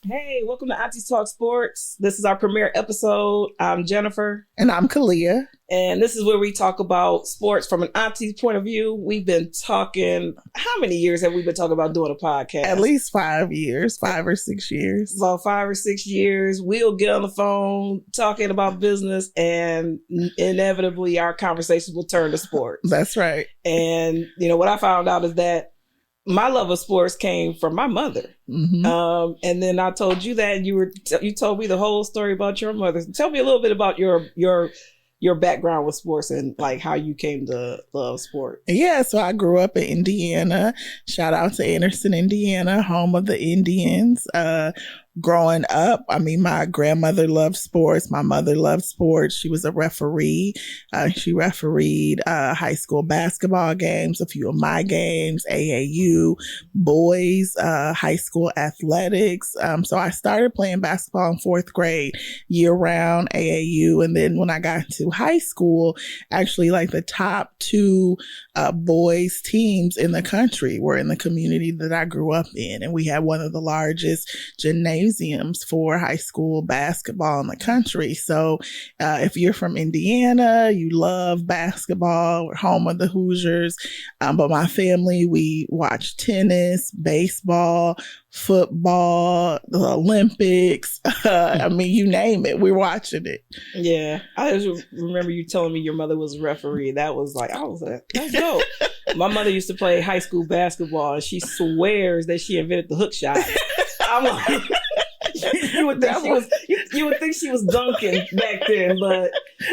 Hey, welcome to Aunties Talk Sports. This is our premiere episode. I'm Jennifer. And I'm Kalia. And this is where we talk about sports from an auntie's point of view. We've been talking, how many years have we been talking about doing a podcast? At least 5 years, 5 or 6 years. About 5 or 6 years. We'll get on the phone talking about business, and inevitably our conversations will turn to sports. That's right. And, you know, what I found out is that my love of sports came from my mother. Mm-hmm. And then I told you that, and you told me the whole story about your mother. Tell me a little bit about your background with sports and like how you came to love sports. Yeah, so I grew up in Indiana. Shout out to Anderson, Indiana, home of the Indians. Growing up, I mean, my grandmother loved sports. My mother loved sports. She was a referee. She refereed high school basketball games, a few of my games, AAU, boys, high school athletics. So I started playing basketball in 4th grade, year-round AAU. And then when I got to high school, actually like the top 2 boys teams in the country were in the community that I grew up in. And we had one of the largest gymnasiums for high school basketball in the country. So if you're from Indiana, you love basketball. We're home of the Hoosiers. But my family, we watch tennis, baseball, football, the Olympics. I mean, you name it, we're watching it. Yeah. I just remember you telling me your mother was a referee. That was like, that's dope. My mother used to play high school basketball, and she swears that she invented the hook shot. I'm like, you would think she was dunking back then, but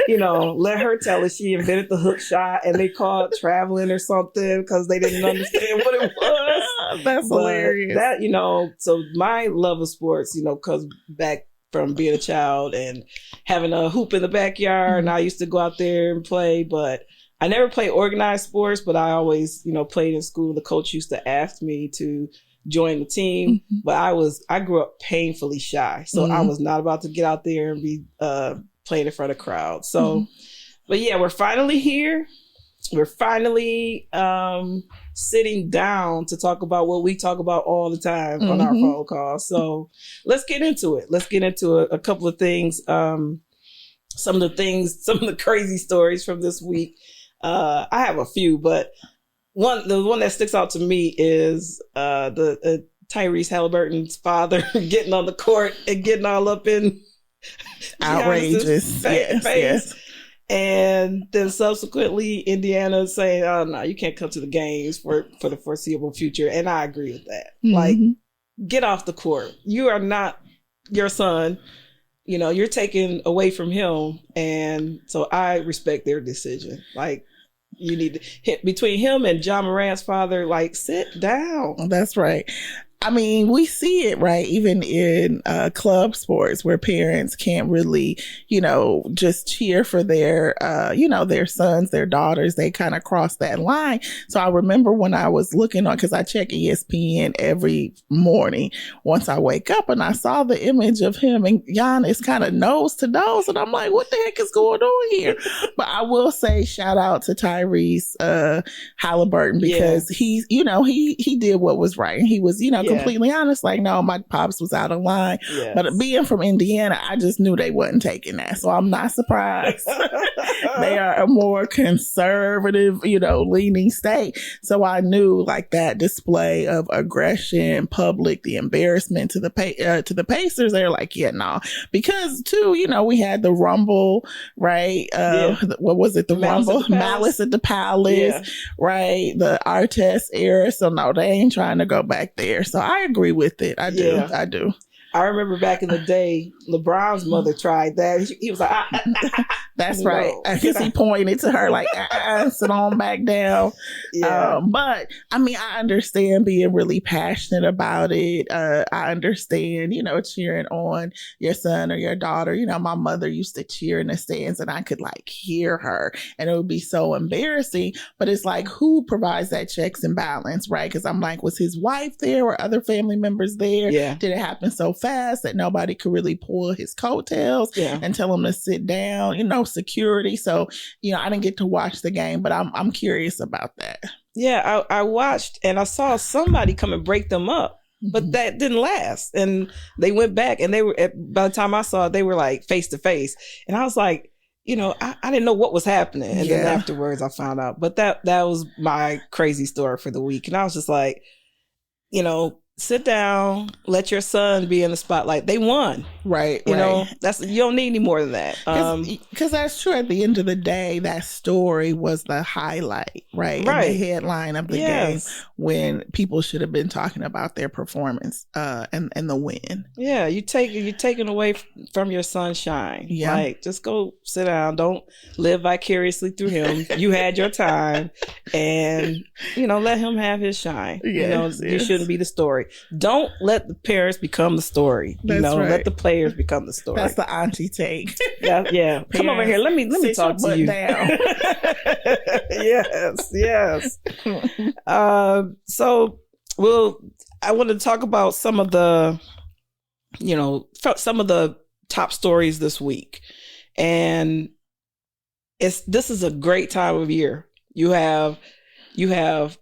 you know, let her tell it. She invented the hook shot, and they called it traveling or something because they didn't understand what it was. That's hilarious. That, you know, so my love of sports, you know, comes back from being a child and having a hoop in the backyard, and I used to go out there and play, but I never played organized sports, but I always, you know, played in school. The coach used to ask me to join the team, but I grew up painfully shy. So I was not about to get out there and be playing in front of crowds. So, but yeah, we're finally here. We're finally sitting down to talk about what we talk about all the time on our phone calls. So let's get into it. Let's get into a couple of things. Some of the crazy stories from this week. I have a few, but the one that sticks out to me is the Tyrese Haliburton's father getting on the court and getting all up in outrageous face. Yes. And then subsequently Indiana saying, "Oh no, you can't come to the games for the foreseeable future." And I agree with that. Like, get off the court. You are not your son. You know, you're taken away from him, and so I respect their decision. Like, you need to, between him and John Morant's father, like, sit down. That's right. I mean, we see it, right? Even in club sports where parents can't really, you know, just cheer for their, you know, their sons, their daughters. They kind of cross that line. So I remember when I was looking on, because I check ESPN every morning once I wake up, and I saw the image of him and Giannis kind of nose to nose. And I'm like, what the heck is going on here? But I will say shout out to Tyrese Haliburton, because he's, you know, he did what was right. And he was, you know, completely honest, like, no, my pops was out of line. Yes. But being from Indiana, I just knew they wasn't taking that. So I'm not surprised. They are a more conservative, you know, leaning state. So I knew, like, that display of aggression, public, the embarrassment to the Pacers. They're like, yeah, no. Because too, you know, we had the Rumble, right? What was it? The Rumble, Malice at the Palace, right? The Artest era. So no, they ain't trying to go back there. So I agree with it. I do. I remember back in the day, LeBron's mother tried that. He was like, That's right. Because he pointed to her like, sit on back down. Yeah. But I mean, I understand being really passionate about it. I understand, you know, cheering on your son or your daughter. You know, my mother used to cheer in the stands, and I could like hear her, and it would be so embarrassing. But it's like, who provides that checks and balance, right? Because I'm like, was his wife there? Were other family members there? Yeah. Did it happen so fast that nobody could really pull his coattails and tell him to sit down? You know, security. So, you know, I didn't get to watch the game, but I'm curious about that. Yeah, I watched, and I saw somebody come and break them up. but that didn't last. And they went back, and they were by the time I saw it, they were like face to face, and I was like, I didn't know what was happening. And then afterwards I found out. But that was my crazy story for the week. And I was just like, sit down, let your son be in the spotlight. They won. Right. You don't need any more than that. Because that's true. At the end of the day, that story was the highlight, right? Right. And the headline of the game, when people should have been talking about their performance and the win. Yeah, you're taking away from your sunshine. Yeah. Like, just go sit down. Don't live vicariously through him. You had your time, and let him have his shine. You shouldn't be the story. Don't let the parents become the story. That's right. Let the players become the story. That's the auntie take. Yeah. Parents, come over here. Let me talk to you. Down. Yes. So I want to talk about some of the top stories this week, and this is a great time of year. You have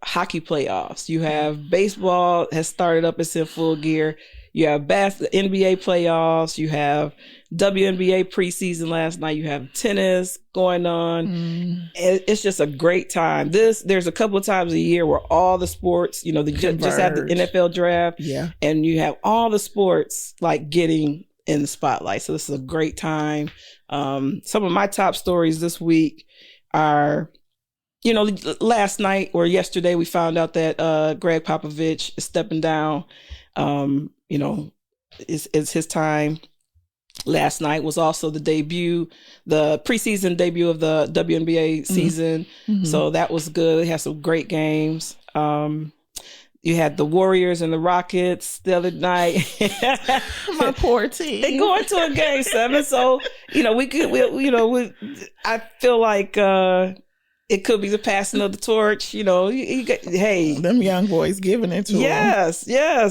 hockey playoffs. You have baseball has started up. It's in full gear. You have NBA playoffs. You have WNBA preseason last night. You have tennis going on. It's just a great time. There's a couple of times a year where all the sports, they just had the NFL draft. Yeah. And you have all the sports like getting in the spotlight. So this is a great time. Some of my top stories this week are, last night or yesterday, we found out that Greg Popovich is stepping down. It's his time. Last night was also the preseason debut of the WNBA season. Mm-hmm. So that was good. They had some great games. You had the Warriors and the Rockets the other night. My poor team. They going to a game 7. So, I feel like, it could be the passing of the torch. Hey, them young boys giving it to them. Yes.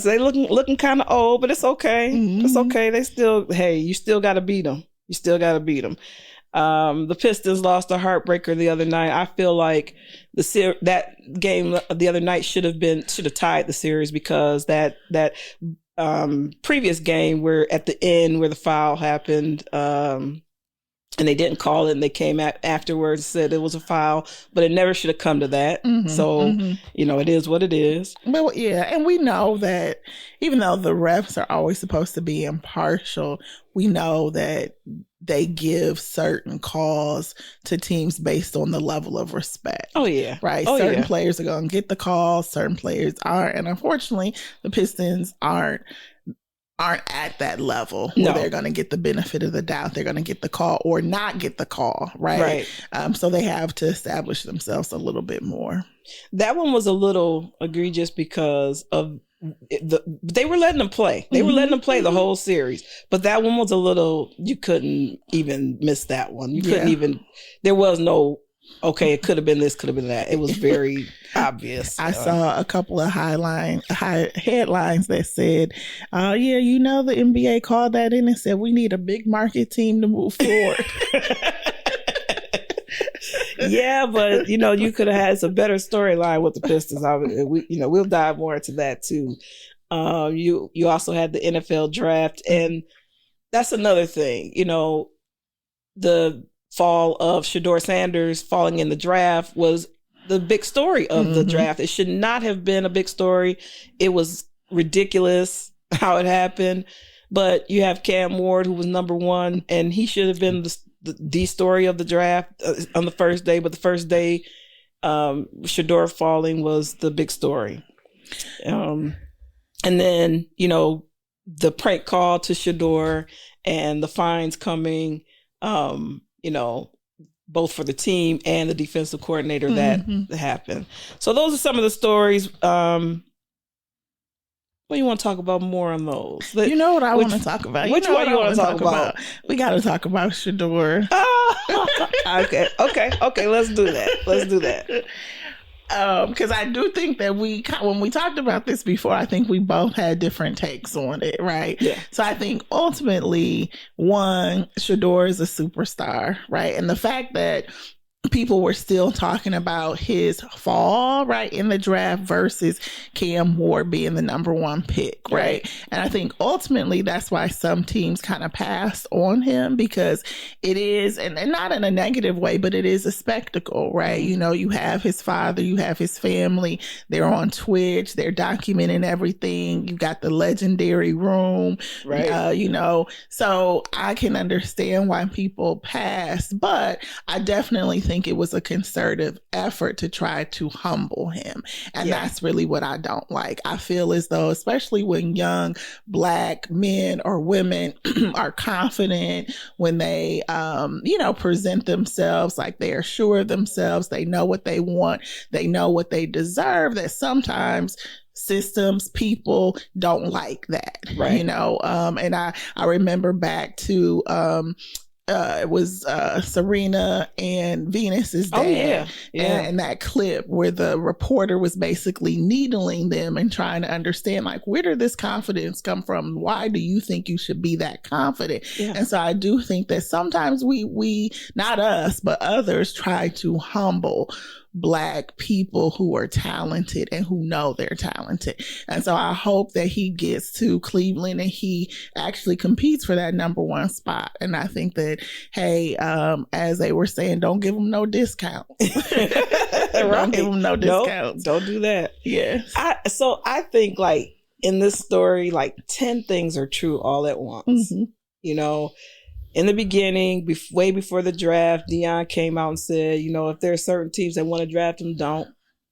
They looking kind of old, but it's okay. Mm-hmm. It's okay. You still got to beat them. The Pistons lost a heartbreaker the other night. I feel like that game the other night should have tied the series, because that previous game where at the end where the foul happened, and they didn't call it, and they came afterwards and said it was a foul, but it never should have come to that. Mm-hmm, so, it is what it is. But yeah, and we know that even though the refs are always supposed to be impartial, we know that they give certain calls to teams based on the level of respect. Oh, yeah. Right? Certain players are going to get the call, certain players aren't. And unfortunately, the Pistons aren't at that level where they're going to get the benefit of the doubt. They're going to get the call or not get the call, right? So they have to establish themselves a little bit more. That one was a little egregious because of they were letting them play. They were letting them play the whole series. But that one was a little, you couldn't even miss that one. You couldn't even, there was no, okay, it could have been this, could have been that. It was very obvious. I saw a couple of headlines that said, the NBA called that in and said, we need a big market team to move forward. Yeah, but you could have had some better storyline with the Pistons. We'll dive more into that too. You also had the NFL draft, and that's another thing. The fall of Shedeur Sanders falling in the draft was the big story of the draft. It should not have been a big story. It was ridiculous how it happened. But you have Cam Ward, who was number 1, and he should have been the story of the draft on the first day. But the first day, Shedeur falling was the big story. And then, the prank call to Shedeur and the fines coming, both for the team and the defensive coordinator that happened. So those are some of the stories. What do you want to talk about more on those? You know what I want to talk about? Which one you want to talk about? We got to talk about Shedeur. Okay. Let's do that. Because I do think that when we talked about this before, I think we both had different takes on it, right? Yeah. So I think ultimately, Shedeur is a superstar, right? And the fact that people were still talking about his fall right in the draft versus Cam Ward being the number one pick, right? And I think ultimately that's why some teams kind of passed on him, because it is, and not in a negative way, but it is a spectacle, right? You know, you have his father, you have his family, they're on Twitch, they're documenting everything, you got the legendary room, right? You know, so I can understand why people pass, but I definitely think it was a concerted effort to try to humble him. And that's really what I don't like. I feel as though, especially when young Black men or women are confident, when they, you know, present themselves like they are sure of themselves, they know what they want, they know what they deserve, that sometimes systems, people don't like that, you know? And I remember back to, it was Serena and Venus's dad. And that clip where the reporter was basically needling them and trying to understand, like, where did this confidence come from? Why do you think you should be that confident? And so I do think that sometimes we not us, but others try to humble Black people who are talented and who know they're talented. And so I hope that he gets to Cleveland and he actually competes for that number one spot. And I think that, hey, as they were saying, don't give him no discount. Don't give him no discounts. Don't do that. Yes. So I think, like, in this story, like 10 things are true all at once. You know, in the beginning, way before the draft, Deion came out and said, you know, if there are certain teams that want to draft him,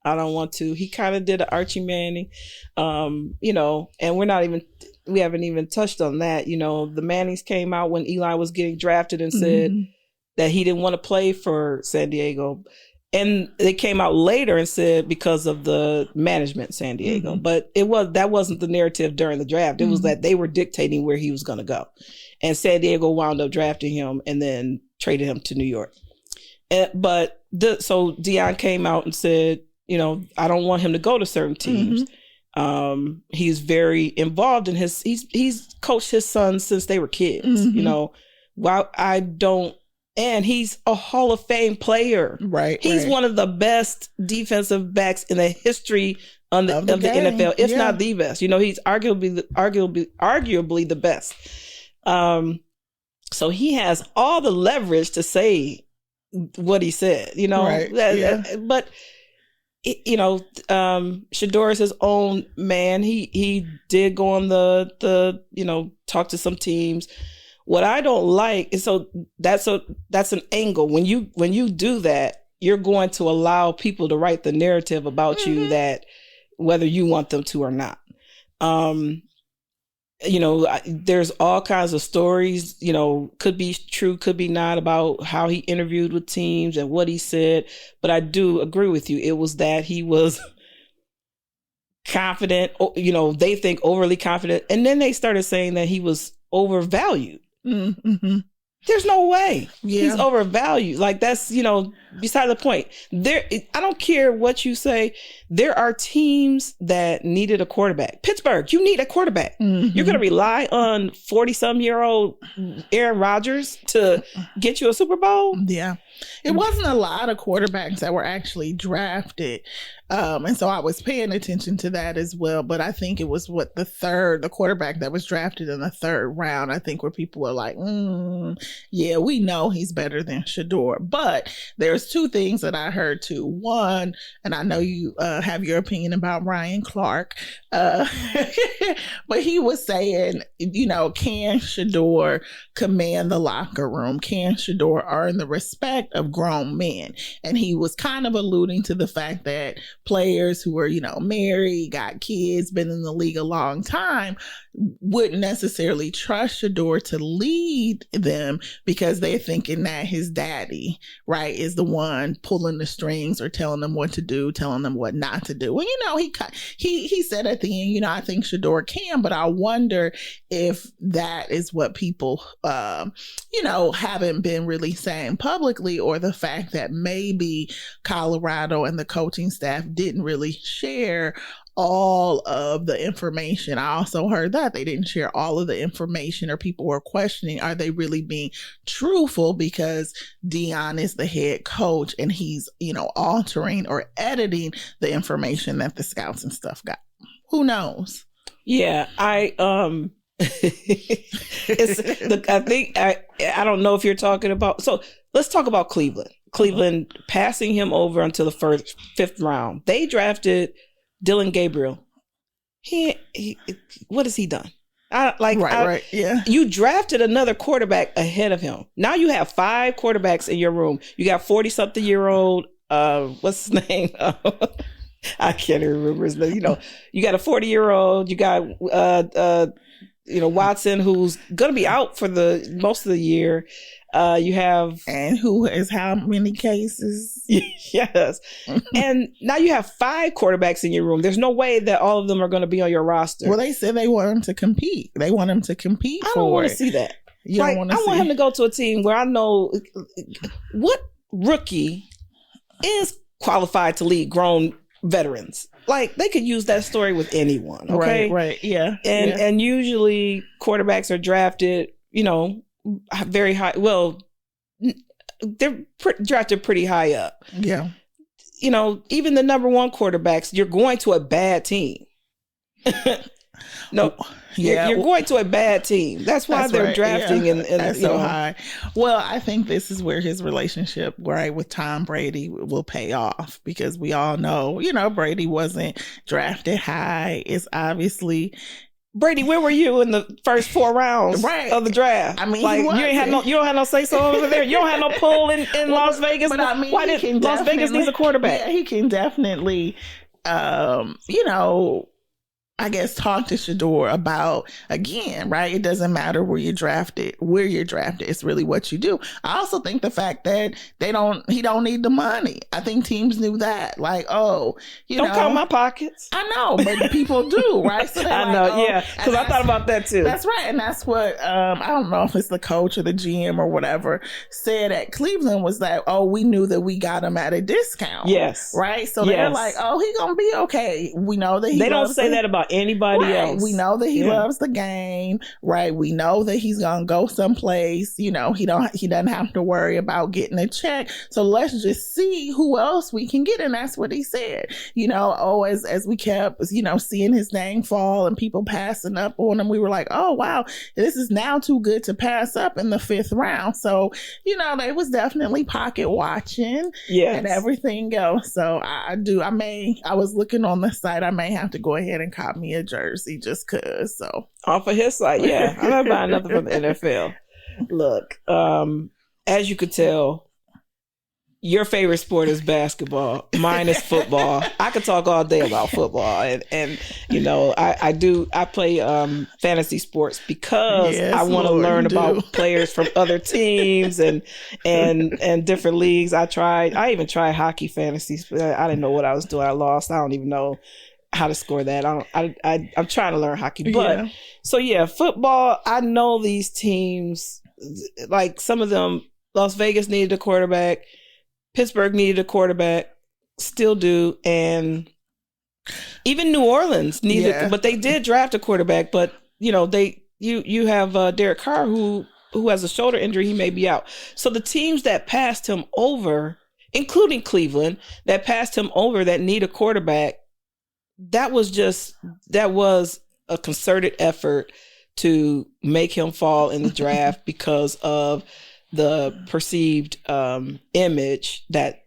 I don't want to. He kind of did an Archie Manning, you know, and we haven't even touched on that. You know, the Mannings came out when Eli was getting drafted and said that he didn't want to play for San Diego. And they came out later and said because of the management in San Diego. But that wasn't the narrative during the draft. It was that they were dictating where he was going to go. And San Diego wound up drafting him and then traded him to New York. So Deion came out and said, you know, I don't want him to go to certain teams. He's very involved in he's coached his sons since they were kids, you know. And he's a Hall of Fame player. He's one of the best defensive backs in the history of the NFL, if not the best. You know, he's arguably the best. So he has all the leverage to say what he said, you know. But you know, Shedeur is his own man. He did go on the you know, talk to some teams. What I don't like is, so that's an angle. When you do that, you're going to allow people to write the narrative about you, that whether you want them to or not. You know, there's all kinds of stories, you know, could be true, could be not, about how he interviewed with teams and what he said. But I do agree with you. It was that he was confident, you know, they think overly confident. And then they started saying that he was overvalued. There's no way he's overvalued. Like, that's, you know, beside the point. I don't care what you say. There are teams that needed a quarterback. Pittsburgh, you need a quarterback. You're going to rely on 40-some-year-old Aaron Rodgers to get you a Super Bowl? It wasn't a lot of quarterbacks that were actually drafted. And so I was paying attention to that as well. But I think it was the quarterback that was drafted in the third round, I think, where people were like, yeah, we know he's better than Shedeur. But there's two things that I heard too. One, and I know you have your opinion about Ryan Clark, but he was saying, you know, can Shedeur command the locker room? Can Shedeur earn the respect of grown men? And he was kind of alluding to the fact that players who were, you know, married, got kids, been in the league a long time, wouldn't necessarily trust Shedeur to lead them because they're thinking that his daddy, right, is the one pulling the strings or telling them what to do, telling them what not to do. Well, you know, he said at the end, you know, I think Shedeur can, but I wonder if that is what people, you know, haven't been really saying publicly, or the fact that maybe Colorado and the coaching staff didn't really share all of the information. I also heard that they didn't share all of the information, or people were questioning, are they really being truthful because Deion is the head coach and he's, altering or editing the information that the scouts and stuff got. Who knows? Yeah, I think I don't know if you're talking about. So let's talk about Cleveland. Cleveland passing him over until the fifth round. They drafted Dylan Gabriel. What has he done? Right. Yeah. You drafted another quarterback ahead of him. Now you have 5 quarterbacks in your room. You got 40-something-year-old. What's his name? I can't even remember his name. You got a 40-year-old. You got Watson, who's going to be out for the most of the year. You have, and who has how many cases? Yes. And now you have 5 quarterbacks in your room. There's no way that all of them are going to be on your roster. Well, they said they want him to compete. They want him to compete. I don't want to see that. I want him to go to a team where I know what rookie is qualified to lead grown veterans. Like, they could use that story with anyone. Okay. Right. Yeah. And usually quarterbacks are drafted, very high. Well, they're drafted pretty high up. Yeah. Even the number 1 quarterbacks, you're going to a bad team. No, you're going to a bad team. That's why they're drafting and that's so high. Well, I think this is where his relationship, with Tom Brady will pay off, because we all know, Brady wasn't drafted high. It's obviously. Brady, where were you in the first 4 rounds of the draft? I mean, you don't have no say so over there. You don't have no pull in Las Vegas. But I mean, why did Las Vegas needs a quarterback? Yeah, he can definitely, I guess, talk to Shedeur about, again, right? It doesn't matter where you're drafted. It's really what you do. I also think the fact that he don't need the money. I think teams knew that. Like, don't count my pockets. I know, but people do, right? So I know, yeah. Because I thought about that too. That's right. And that's what, I don't know if it's the coach or the GM or whatever said at Cleveland, was that, we knew that we got him at a discount. Yes. Right? So they're like, he's going to be okay. We know that they don't say that about anybody else. We know that he loves the game, right? We know that he's gonna go someplace. He doesn't have to worry about getting a check. So let's just see who else we can get. And that's what he said. As we kept seeing his name fall and people passing up on him, we were like, oh wow, this is now too good to pass up in the 5th round. So they was definitely pocket watching and everything else. So I was looking on the site. I may have to go ahead and cop me a jersey just cause. So off of his site, I'm not buying nothing from the NFL. Look, as you could tell, your favorite sport is basketball. Mine is football. I could talk all day about football, and I play fantasy sports because I want to learn about players from other teams and different leagues. I even tried hockey fantasy. I didn't know what I was doing. I lost. I don't even know how to score that. I'm trying to learn hockey, but football. I know these teams, like some of them. Las Vegas needed a quarterback. Pittsburgh needed a quarterback, still do, and even New Orleans needed, but they did draft a quarterback. But you have Derek Carr who has a shoulder injury. He may be out. So the teams that passed him over, including Cleveland, that passed him over that need a quarterback. That was a concerted effort to make him fall in the draft because of the perceived image that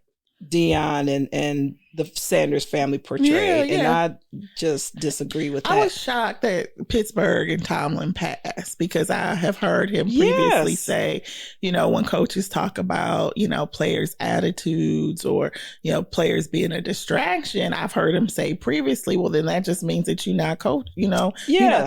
Deion and the Sanders family portrayed. And I just disagree with that. I was shocked that Pittsburgh and Tomlin passed, because I have heard him previously say, when coaches talk about, players' attitudes or, players being a distraction, I've heard him say previously, well, then that just means that you're not coach, you're not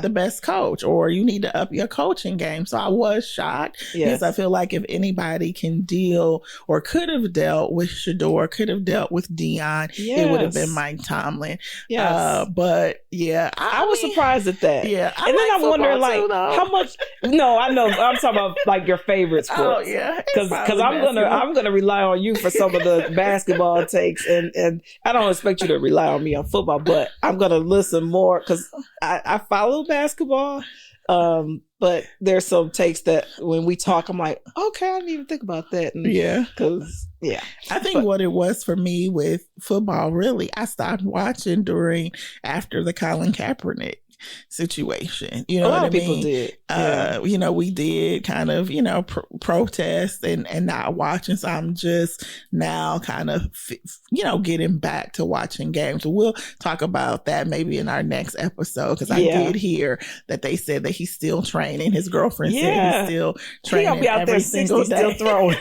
the best coach, or you need to up your coaching game. So I was shocked because I feel like if anybody can deal or could have dealt with Shedeur, could have dealt with Deion, it would have been Mike Tomlin. Yes. But yeah, I was surprised at that. Yeah. And then I'm wondering how much, no, I know. I'm talking about like your favorite sports. Oh yeah. Cause I'm going to rely on you for some of the basketball takes, and I don't expect you to rely on me on football, but I'm going to listen more cause I follow basketball. But there's some takes that when we talk, I'm like, okay, I didn't even think about that. And I think what it was for me with football, really, I stopped watching after the Colin Kaepernick situation. You know, a lot what of people did. You know, we did kind of, you know, protest and not watching. So I'm just now kind of, you know, getting back to watching games. We'll talk about that maybe in our next episode, because I did hear that they said that he's still training. His girlfriend said he's still training. He'll be out every there single day. still throwing.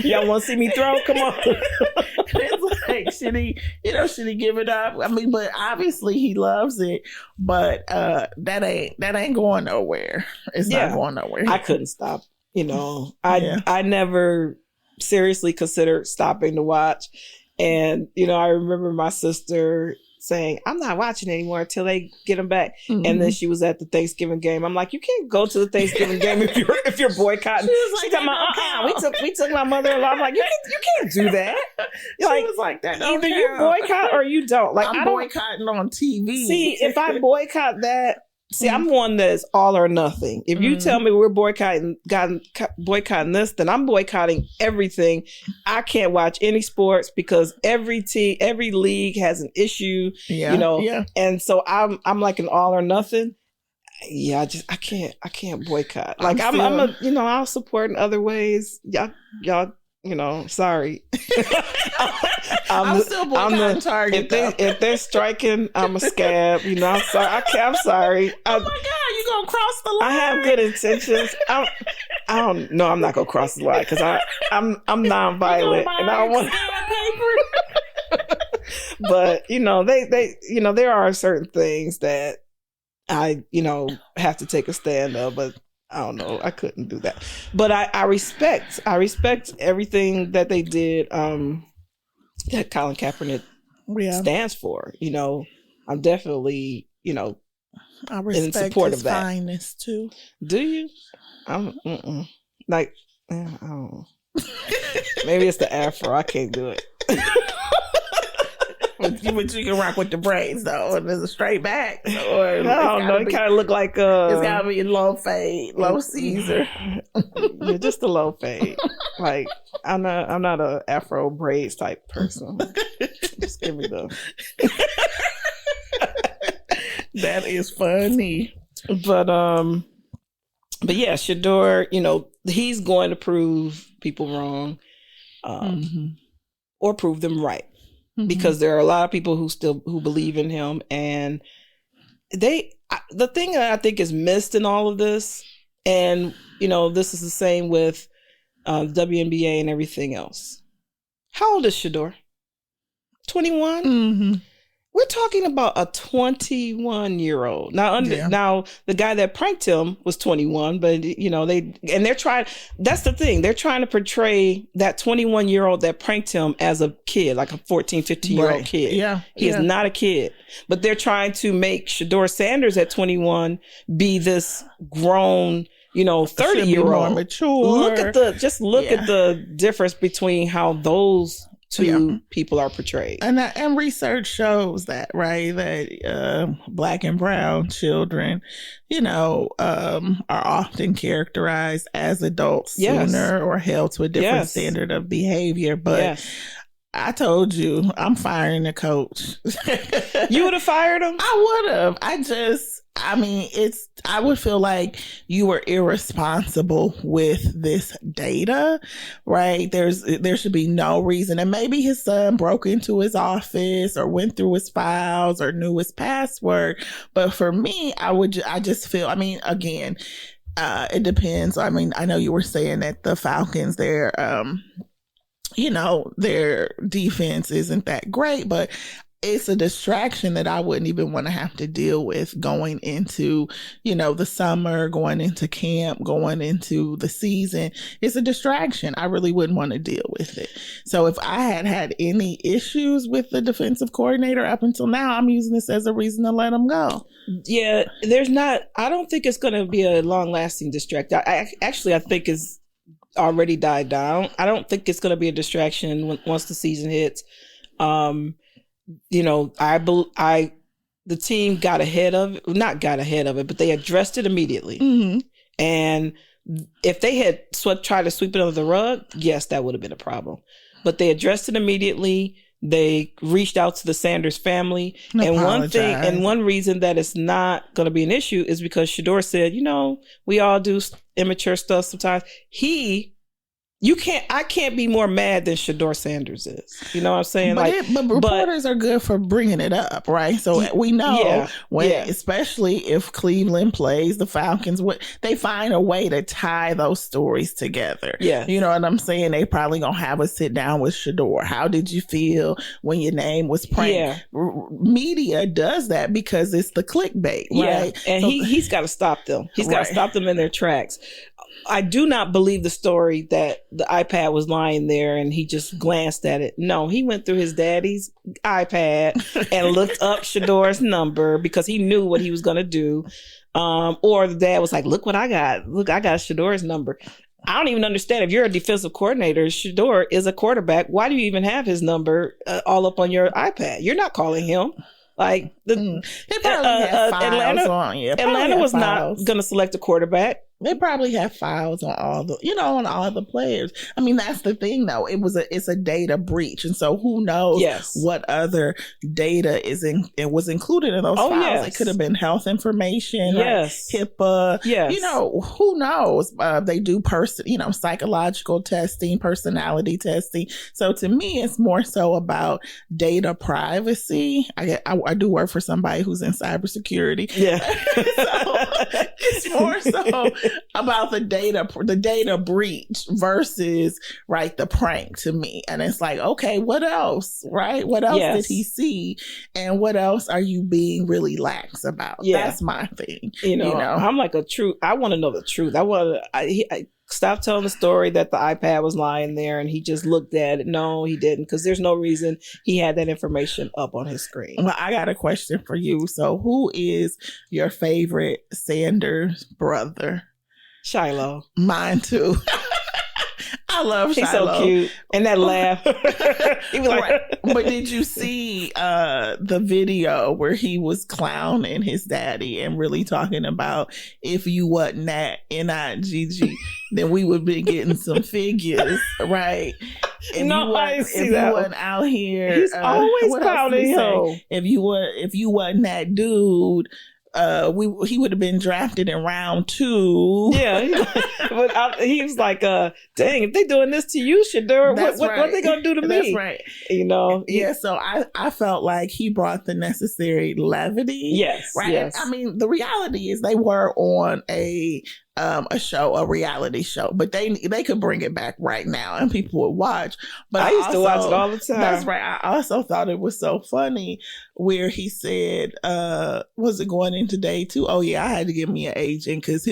Y'all want to see me throw? Come on. It's like, should he give it up? I mean, but obviously he loves it, but that ain't going nowhere. It's not going nowhere. I couldn't stop. You know, I never seriously considered stopping to watch. And, you know, I remember my sister saying, I'm not watching anymore until they get them back. Mm-hmm. And then she was at the Thanksgiving game. I'm like, you can't go to the Thanksgiving game if you're boycotting. She got my we took my mother-in-law. I'm like, you can't do that. She was like that. Either you boycott or you don't. Like, I'm boycotting on TV. See, if I boycott that, I'm one that's all or nothing. If you tell me we're boycotting this, then I'm boycotting everything. I can't watch any sports because every league has an issue, you know. Yeah. And so I'm like an all or nothing. Yeah, I can't boycott. Like I'll support in other ways. Y'all. You know, sorry. I'm still boycotting Target. If they're striking, I'm a scab. You know, I'm sorry. I'm sorry. Oh my God, you gonna cross the line? I have good intentions. I don't know. I'm not gonna cross the line because I'm nonviolent and I don't want paper. But you know, they there are certain things that I have to take a stand of, but. I don't know. I couldn't do that. But I respect everything that they did, that Colin Kaepernick stands for. You know, I'm definitely, I respect in support of that. Kindness too. Do you? I don't know. Maybe it's the afro. I can't do it. But you can rock with the braids though, and there's a straight back. Or I don't know. It kind of look like it's gotta be a low fade, low Caesar. Yeah, just a low fade. Like I'm not a afro braids type person. Just give me the. That is funny. But yeah, Shedeur, he's going to prove people wrong, or prove them right. Because there are a lot of people who believe in him, and the thing that I think is missed in all of this, and this is the same with WNBA and everything else. How old is Shedeur? 21? Mm-hmm. We're talking about a 21-year-old. Now, now the guy that pranked him was 21, but they're trying. That's the thing. They're trying to portray that 21-year-old that pranked him as a kid, like a 14, 15-year-old kid. Yeah, he is not a kid. But they're trying to make Shedeur Sanders at 21 be this grown, 30-year-old. Mature. Look at the difference between how those two people are portrayed, and research shows that, right, that Black and brown children are often characterized as adults sooner or held to a different standard of behavior. But I told you, I'm firing the coach. You would have fired him? I would have. I would feel like you were irresponsible with this data, right? There should be no reason. And maybe his son broke into his office or went through his files or knew his password. But for me, I just feel, again, it depends. I know you were saying that the Falcons, their defense isn't that great, but it's a distraction that I wouldn't even want to have to deal with going into, the summer, going into camp, going into the season. It's a distraction. I really wouldn't want to deal with it. So if I had any issues with the defensive coordinator up until now, I'm using this as a reason to let him go. Yeah, I don't think it's going to be a long lasting distraction. I think it's already died down. I don't think it's going to be a distraction once the season hits. The team got ahead of it, not got ahead of it, but they addressed it immediately. Mm-hmm. And if they had tried to sweep it under the rug, yes, that would have been a problem. But they addressed it immediately. They reached out to the Sanders family. And one reason that it's not going to be an issue is because Shedeur said, we all do immature stuff sometimes. I can't be more mad than Shedeur Sanders is. You know what I'm saying? But reporters are good for bringing it up, right? So we know especially if Cleveland plays the Falcons, they find a way to tie those stories together. Yeah. You know what I'm saying? They probably gonna have a sit down with Shedeur. How did you feel when your name was pranked? Yeah. Media does that because it's the clickbait, right? Yeah. And he's got to stop them. He's got to stop them in their tracks. I do not believe the story that the iPad was lying there and he just glanced at it. No, he went through his daddy's iPad and looked up Shedeur's number because he knew what he was going to do. Or the dad was like, look what I got. Look, I got Shedeur's number. I don't even understand. If you're a defensive coordinator, Shedeur is a quarterback. Why do you even have his number all up on your iPad? You're not calling him. Like Atlanta was not going to select a quarterback. They probably have files on all the players. I mean, that's the thing, though. It's a data breach, and so who knows what other data was included in those files? Yes. It could have been health information, yes, HIPAA. Yes, who knows? They do psychological testing, personality testing. So to me, it's more so about data privacy. I do work for somebody who's in cybersecurity. Yeah, so it's more so about the data breach versus the prank to me. And it's like, okay, what else, right? What else did he see? And what else are you being really lax about? Yeah. That's my thing. I'm like I want to know the truth. I stopped telling the story that the iPad was lying there and he just looked at it. No, he didn't, because there's no reason he had that information up on his screen. Well, I got a question for you. So who is your favorite Sanders brother? Shiloh. Mine too. I love Shiloh. He's so cute. And that laugh. He was like, right. But did you see the video where he was clowning his daddy and really talking about if you wasn't that NIGG, then we would be getting some figures, right? If you wasn't out here, he's always clowning him. If you wasn't that dude, he would have been drafted in round 2. Yeah, but he was like, "Dang, if they doing this to you, Shedeur, what are they gonna do to me?" That's right. Yeah. So I felt like he brought the necessary levity. Yes, right. Yes. I mean, the reality is they were on a reality show, but they could bring it back right now and people would watch. But I used to watch it all the time. That's right. I also thought it was so funny where he said, was it going into day 2? Oh yeah, I had to give me an agent because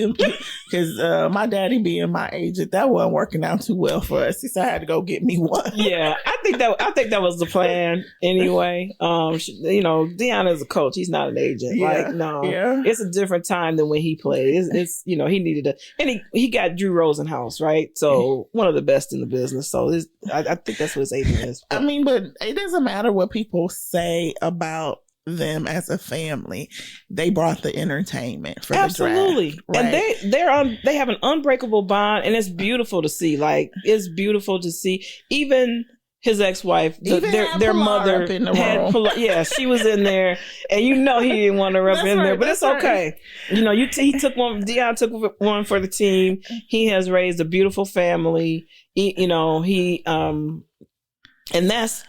my daddy being my agent, that wasn't working out too well for us. He said I had to go get me one. Yeah, I think that was the plan anyway. Deion is a coach. He's not an agent. It's a different time than when he played. It's he needed and he got Drew Rosenhaus, right? So one of the best in the business. So I think that's what his agent is. I mean, but it doesn't matter what people say about them as a family. They brought the entertainment for Absolutely. the draft. Right? And they have an unbreakable bond, and it's beautiful to see. Like, it's beautiful to see. Even his ex-wife, their mother had she was in there, and he didn't want her up in there, but it's okay. Right. He took one. Deion took one for the team. He has raised a beautiful family. And that's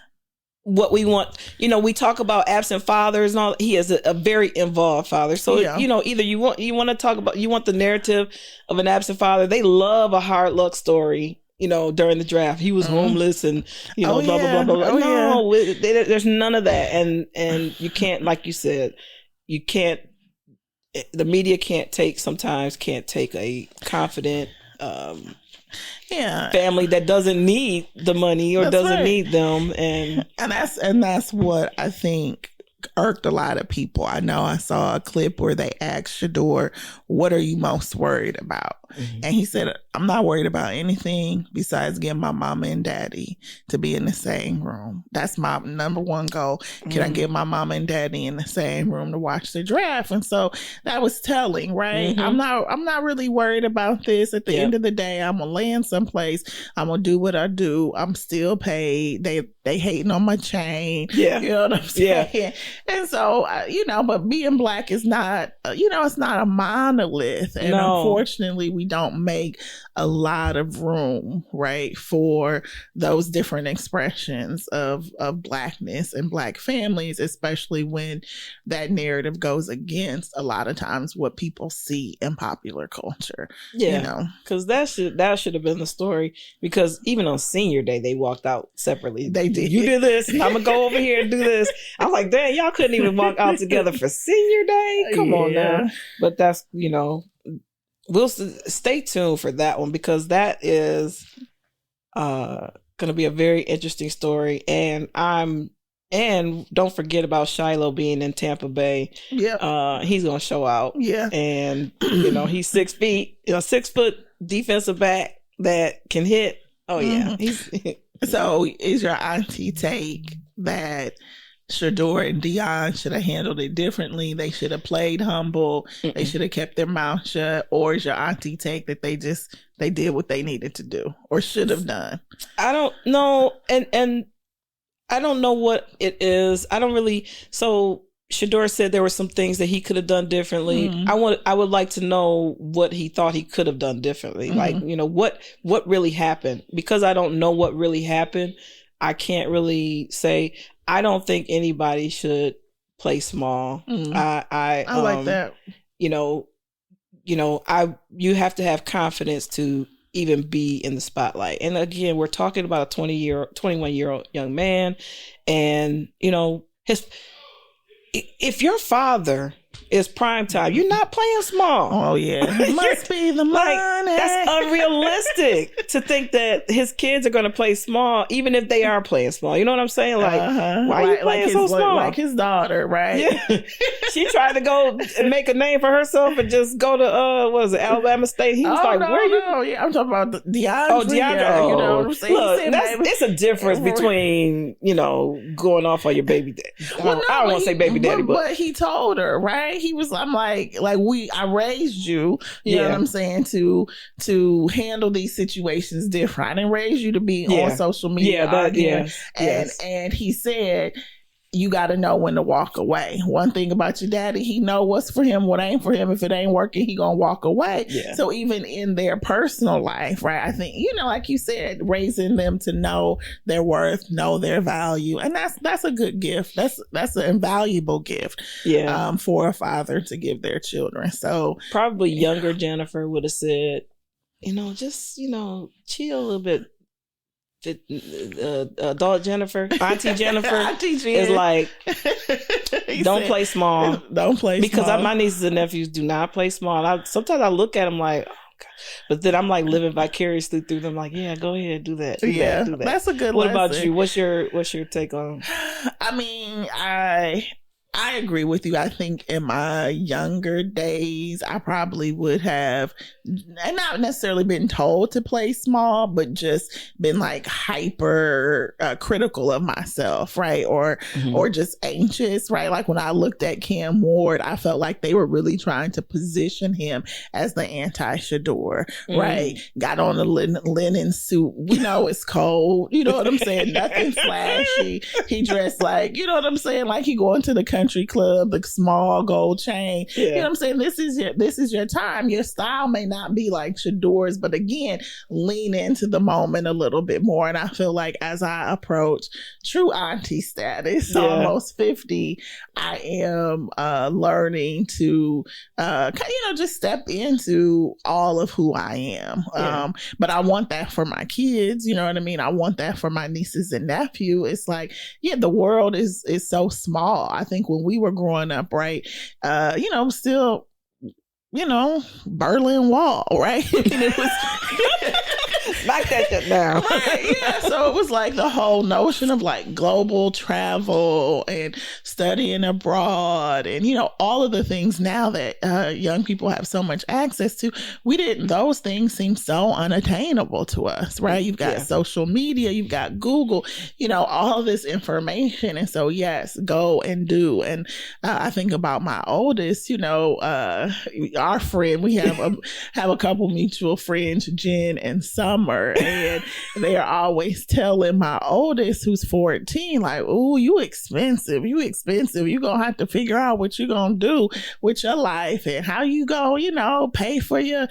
what we want. We talk about absent fathers and all. He is a very involved father. So either you want to talk about, you want the narrative of an absent father. They love a hard luck story. during the draft, he was homeless and, blah, blah, blah, blah, blah. No, there's none of that. And you can't, like you said, the media can't take a confident, family that doesn't need the money or doesn't need them. And that's what I think irked a lot of people. I know I saw a clip where they asked Shedeur, what are you most worried about? Mm-hmm. And he said, I'm not worried about anything besides getting my mama and daddy to be in the same room. That's my number one goal. Can I get my mama and daddy in the same room to watch the draft? And so that was telling, right? Mm-hmm. I'm not really worried about this. At the end of the day, I'm gonna land someplace. I'm gonna do what I do. I'm still paid. They hating on my chain. Yeah. You know what I'm saying? Yeah. And so, but being Black is not, it's not a monolith. And unfortunately, we don't make a lot of room, right, for those different expressions of Blackness and Black families, especially when that narrative goes against a lot of times what people see in popular culture. Yeah. Because that should have been the story, because even on senior day, they walked out separately. They did. You do this, I'm going to go over here and do this. I was like, dang, y'all couldn't even walk out together for senior day? Come on now. But that's, we'll stay tuned for that one, because that is going to be a very interesting story. And don't forget about Shiloh being in Tampa Bay. Yeah. He's going to show out. Yeah. And, he's 6 feet, 6 foot defensive back that can hit. Oh, yeah. Mm-hmm. So is your auntie take that Shedeur and Dion should have handled it differently? They should have played humble. Mm-mm. They should have kept their mouth shut. Or is your auntie take that they did what they needed to do or should have done? I don't know. And I don't know what it is. I don't really. So Shedeur said there were some things that he could have done differently. Mm-hmm. I would like to know what he thought he could have done differently. Mm-hmm. Like, what really happened? Because I don't know what really happened, I can't really say. I don't think anybody should play small. Mm. I like that. You have to have confidence to even be in the spotlight. And again, we're talking about a 21-year-old young man, and if your father is prime time, you're not playing small. Oh yeah, it must be the money. That's unrealistic to think that his kids are going to play small, even if they are playing small. You know what I'm saying? Like, why are you playing so small? Like his daughter, right? Yeah. She tried to go and make a name for herself and just go to Alabama State. He was where you? Oh yeah, I'm talking about DeAndre. Oh, DeAndre. Yeah, you know what I'm saying? Look, it's a difference between going off on your baby daddy. I don't want to say baby daddy, but he told her, right? He was, I raised you, you know what I'm saying, to handle these situations different. I didn't raise you to be on social media. And he said, you got to know when to walk away. One thing about your daddy, he know what's for him, what ain't for him. If it ain't working, he gonna walk away. Yeah. So even in their personal life, right, I think, like you said, raising them to know their worth, know their value. And that's a good gift. That's an invaluable gift for a father to give their children. So probably younger Jennifer would have said, just, chill a little bit. Adult Jennifer, Auntie Jennifer is like, don't play small. Don't play because small. Because my nieces and nephews do not play small. Sometimes I look at them like, oh God. But then I'm like living vicariously through them. Like, yeah, go ahead, do that. Do that. That's a good. What about you? What's your take on? I mean, I agree with you. I think in my younger days, I probably would have not necessarily been told to play small, but just been like hyper critical of myself, right? Or just anxious, right? Like when I looked at Cam Ward, I felt like they were really trying to position him as the anti-Shedeur, right? Got on a linen suit. It's cold. You know what I'm saying? Nothing flashy. He dressed like, you know what I'm saying? Like he going to the country country club, the small gold chain. Yeah. You know what I'm saying? This is your time. Your style may not be like Shedeur's, but again, lean into the moment a little bit more. And I feel like as I approach true auntie status, almost 50, I am learning to just step into all of who I am. But I want that for my kids. You know what I mean? I want that for my nieces and nephew. It's like, the world is so small. I think when we were growing up, right, still, Berlin Wall, right? It was knock that shit down. Right, yeah. So it was like the whole notion of like global travel and studying abroad and, all of the things now that young people have so much access to. Those things seem so unattainable to us, right? You've got social media, you've got Google, all of this information. And so, yes, go and do. And I think about my oldest, our friend, we have a couple mutual friends, Jen and Summer, and they are always telling my oldest, who's 14, like, "Ooh, you expensive. You gonna have to figure out what you gonna do with your life and how you go, pay for your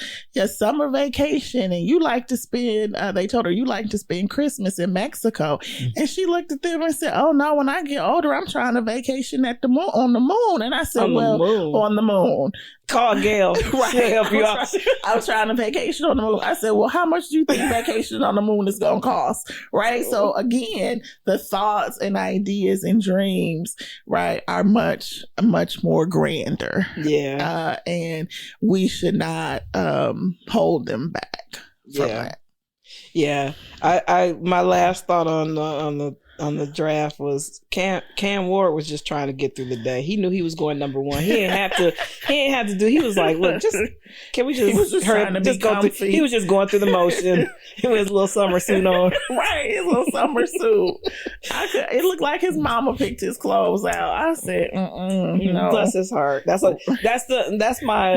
summer vacation. And you like to spend," they told her, "you like to spend Christmas in Mexico." And she looked at them and said, "Oh no, when I get older, I'm trying to vacation on the moon." And I said, on the moon. Call Gail. Right. Help you out. I was trying to vacation on the moon. I said, well, how much do you think vacation on the moon is going to cost? Right. So again, the thoughts and ideas and dreams, right, are much, much more grander. Yeah. And we should not hold them back from that. Yeah. I my last thought on the draft was Cam Ward was just trying to get through the day. He knew he was going number one. He didn't have to do. He was like, look, can we just hurry up, just go through. He was just going through the motion with his little summer suit on. Right, his little summer suit. It looked like his mama picked his clothes out. I said, no. Bless his heart. That's my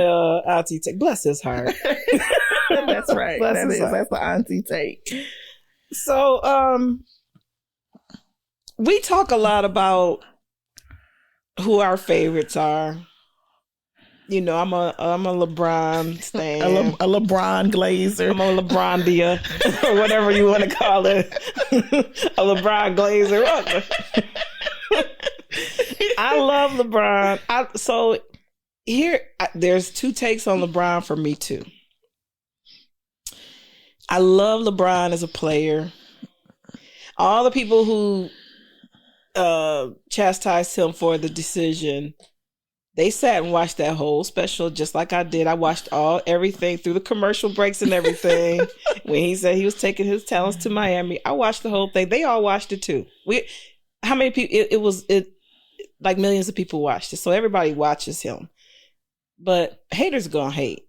auntie take. Bless his heart. That's right. That's the auntie take. So, we talk a lot about who our favorites are. I'm a LeBron stan. A LeBron glazer. I'm a LeBrondia, or whatever you want to call it. A LeBron glazer. I love LeBron. There's two takes on LeBron for me too. I love LeBron as a player. All the people who chastised him for the decision, they sat and watched that whole special just like I did. I watched everything through the commercial breaks and everything. When he said he was taking his talents to Miami, I watched the whole thing. They all watched it too. How many people? It was like millions of people watched it. So everybody watches him. But haters gonna hate.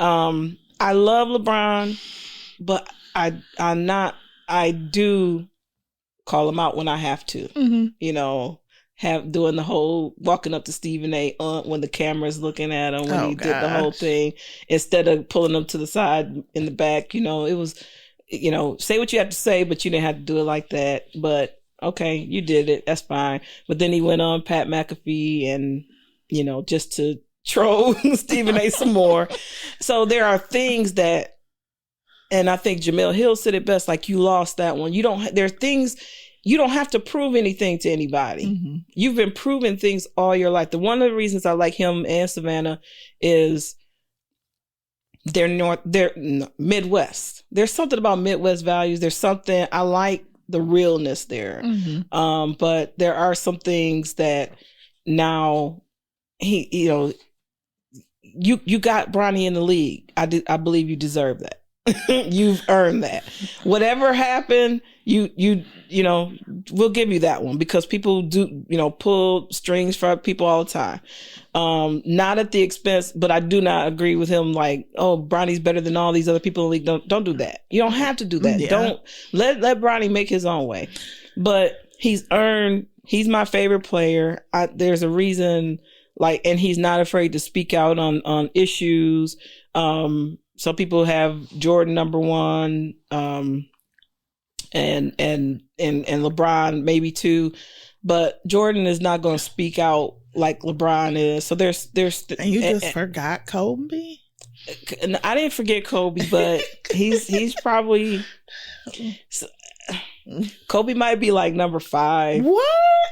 I love LeBron, but I do call him out when I have to. Mm-hmm. Doing the whole walking up to Stephen A. When the camera's looking at him when did the whole thing, instead of pulling him to the side in the back. It was, say what you have to say, but you didn't have to do it like that. But okay, you did it. That's fine. But then he went on Pat McAfee and, just to troll Stephen A. some more. So there are things that, and I think Jamel Hill said it best, like, you lost that one. There are things, you don't have to prove anything to anybody. Mm-hmm. You've been proving things all your life. One of the reasons I like him and Savannah is they're Midwest. There's something about Midwest values. There's something, I like the realness there. Mm-hmm. But there are some things that now you got Bronny in the league. I believe you deserve that. You've earned that. Whatever happened, we'll give you that one, because people do, pull strings for people all the time. Not at the expense, but I do not agree with him. Like, oh, Bronny's better than all these other people in the league. Don't do that. You don't have to do that. Yeah. Don't let Bronny make his own way. But he's my favorite player. There's a reason, and he's not afraid to speak out on issues. Some people have Jordan number one, and LeBron maybe two, but Jordan is not going to speak out like LeBron is. So there's and you just forgot Kobe. And I didn't forget Kobe, but he's probably Kobe might be like number 5. What?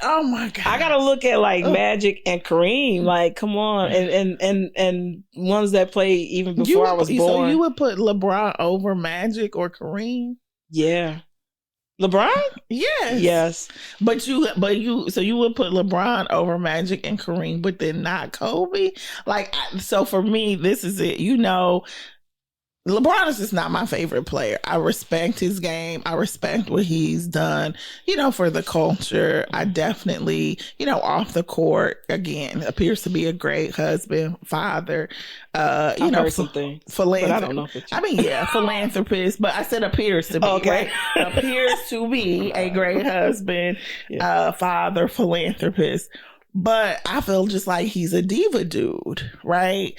Oh my god! I gotta look at like Magic and Kareem. Like, come on, and ones that played even before I was born. So you would put LeBron over Magic or Kareem? Yeah. LeBron? Yes. But you would put LeBron over Magic and Kareem, but then not Kobe? Like, so for me, this is it. LeBron is just not my favorite player. I respect his game. I respect what he's done, for the culture. I definitely, off the court, again, appears to be a great husband, father, something. But I don't know if it's philanthropist, but I said appears to be, okay. Right? Appears to be a great husband, father, philanthropist. But I feel just like he's a diva dude, right?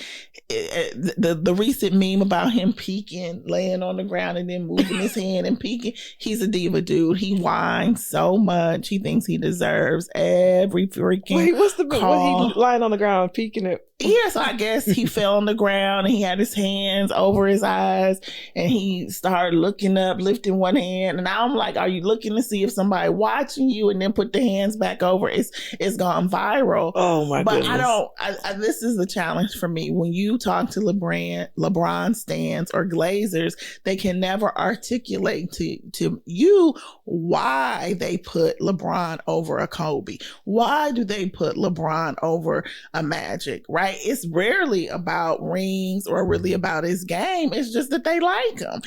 The recent meme about him peeking, laying on the ground and then moving his hand and peeking, he's a diva dude. He whines so much. He thinks he deserves every freaking Wait, what's the call. What he lying on the ground peeking it? Yeah, so I guess he fell on the ground and he had his hands over his eyes and he started looking up, lifting one hand. And I'm like, are you looking to see if somebody watching you and then put the hands back over? It's gone viral. Oh my goodness. But this is the challenge for me. When you talk to LeBron stans or Glazers, they can never articulate to you why they put LeBron over a Kobe. Why do they put LeBron over a Magic, right? It's rarely about rings or really about his game. It's just that they like him.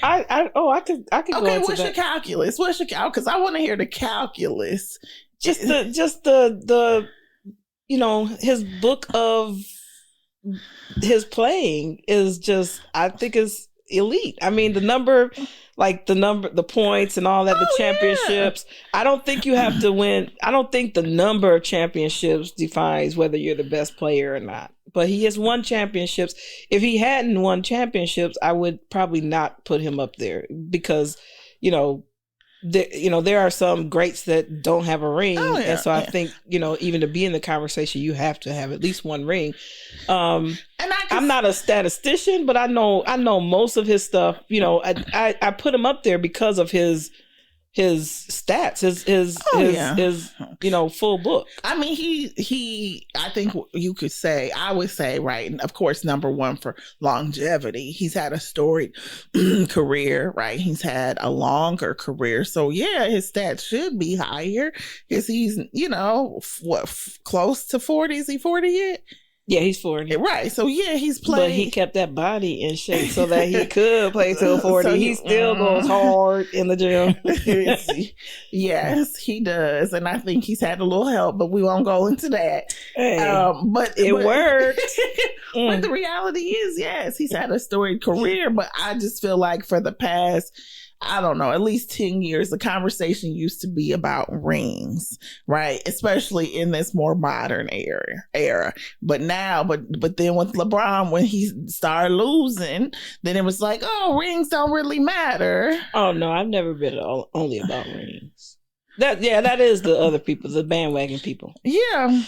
I could go into okay, what's your calculus? Because I want to hear the calculus. Just the his book of his playing is just, I think, is elite. I mean, the points and all that, the championships. Yeah. I don't think you have to win. I don't think the number of championships defines whether you're the best player or not. But he has won championships. If he hadn't won championships, I would probably not put him up there because, there are some greats that don't have a ring. And so I think, even to be in the conversation, you have to have at least one ring. I'm not a statistician, but I know most of his stuff. I put him up there because of his stats, his full book. I mean, he I think I would say, right, and of course, number one for longevity. He's had a storied career, right? He's had a longer career. So yeah, his stats should be higher because he's, close to 40. Is he 40 yet? Yeah, he's 40. Right. So, yeah, he's playing. But he kept that body in shape so that he could play till 40. So he still goes hard in the gym. Yes, he does. And I think he's had a little help, but we won't go into that. Hey, but it worked. But the reality is, yes, he's had a storied career. But I just feel like for the past, I don't know, at least 10 years, the conversation used to be about rings, right? Especially in this more modern era. But now, but then with LeBron, when he started losing, then it was like, oh, rings don't really matter. Oh, no, I've never been only about rings. That is the other people, the bandwagon people. Yeah.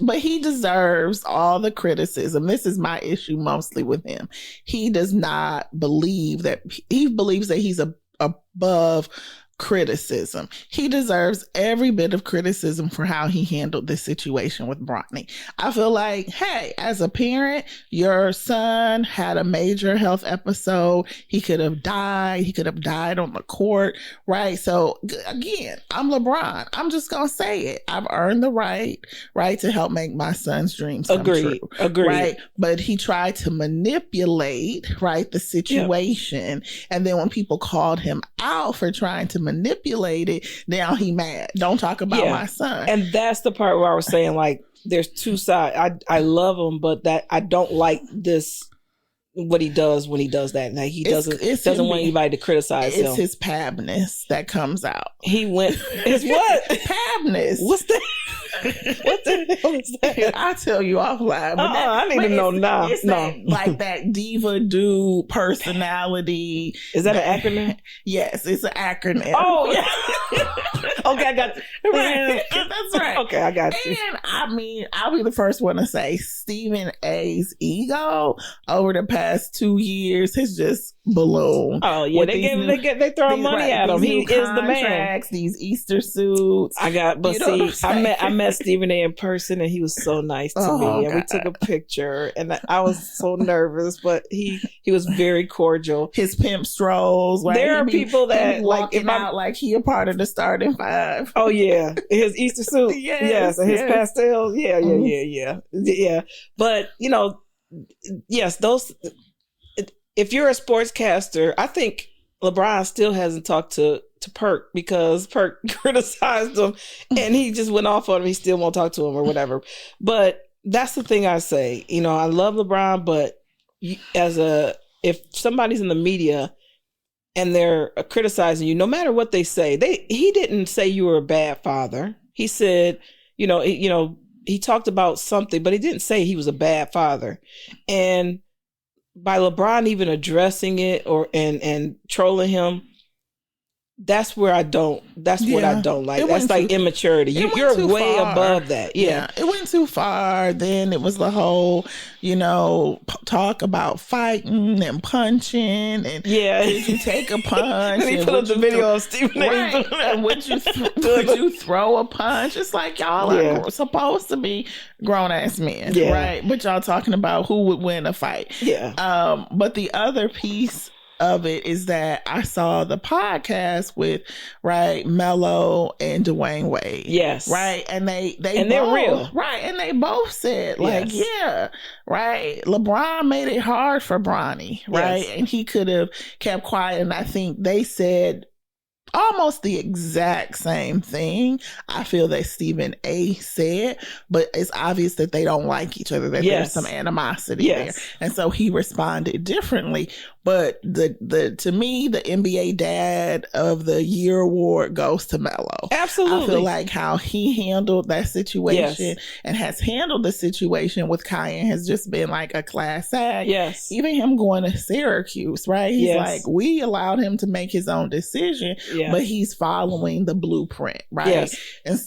But he deserves all the criticism. This is my issue mostly with him. He does not believe that he believes that he's above criticism. He deserves every bit of criticism for how he handled this situation with Bronny. I feel like, hey, as a parent, your son had a major health episode. He could have died. He could have died on the court, right? So again, I'm LeBron. I'm just going to say it. I've earned the right to help make my son's dreams come true. Agreed. Right? But he tried to manipulate, right, the situation. Yeah. And then when people called him out for trying to manipulate it, now he mad. Don't talk about my son. And that's the part where I was saying, like, there's two sides. I love him, but that I don't like this, what he does when he does that. Like, he doesn't want anybody to criticize him. It's his pabness that comes out. He went, it's what? Pabness. What's that? What the hell is that? I'll tell you offline. But I need to know now. Like that diva dude personality. Is that an acronym? Yes, it's an acronym. Oh, yeah. Okay, I got you. Right. That's right. Okay, I got you. And I mean, I'll be the first one to say Stephen A's ego over the past 2 years has just ballooned. Oh yeah, they throwing money at him. He is the man. These Easter suits. I met Stephen A in person, and he was so nice to me. And we took a picture, and I was so nervous, but he was very cordial. His pimp strolls. Right? There are people that walking out like he a part of the starting five. Oh yeah, his Easter suit. Yes, and his pastels. Yeah. But yes, those. If you're a sportscaster, I think LeBron still hasn't talked to Perk because Perk criticized him and he just went off on him. He still won't talk to him or whatever. But that's the thing I say. I love LeBron, but if somebody's in the media and they're criticizing you, no matter what they say, he didn't say you were a bad father. He said, he talked about something, but he didn't say he was a bad father. And by LeBron even addressing it and trolling him, that's what I don't like. That's like immaturity. You're way above that. Yeah. It went too far. Then it was the whole, talk about fighting and punching. And did you take a punch? And he put up the video of Stephen A. Right. And would you throw a punch? It's like y'all are supposed to be grown ass men, right? But y'all talking about who would win a fight. Yeah. But the other piece of it is that I saw the podcast with Melo and Dwayne Wade. Yes. Right. And they're real. Right. And they both said right. LeBron made it hard for Bronny. Right. Yes. And he could have kept quiet. And I think they said almost the exact same thing I feel that Stephen A said, but it's obvious that they don't like each other, that there's some animosity there. And so he responded differently. But to me, the NBA Dad of the Year award goes to Melo. Absolutely. I feel like how he handled that situation and has handled the situation with Cayenne has just been like a class act. Yes. Even him going to Syracuse, right? He's like, we allowed him to make his own decision, but he's following the blueprint, right? Yes. And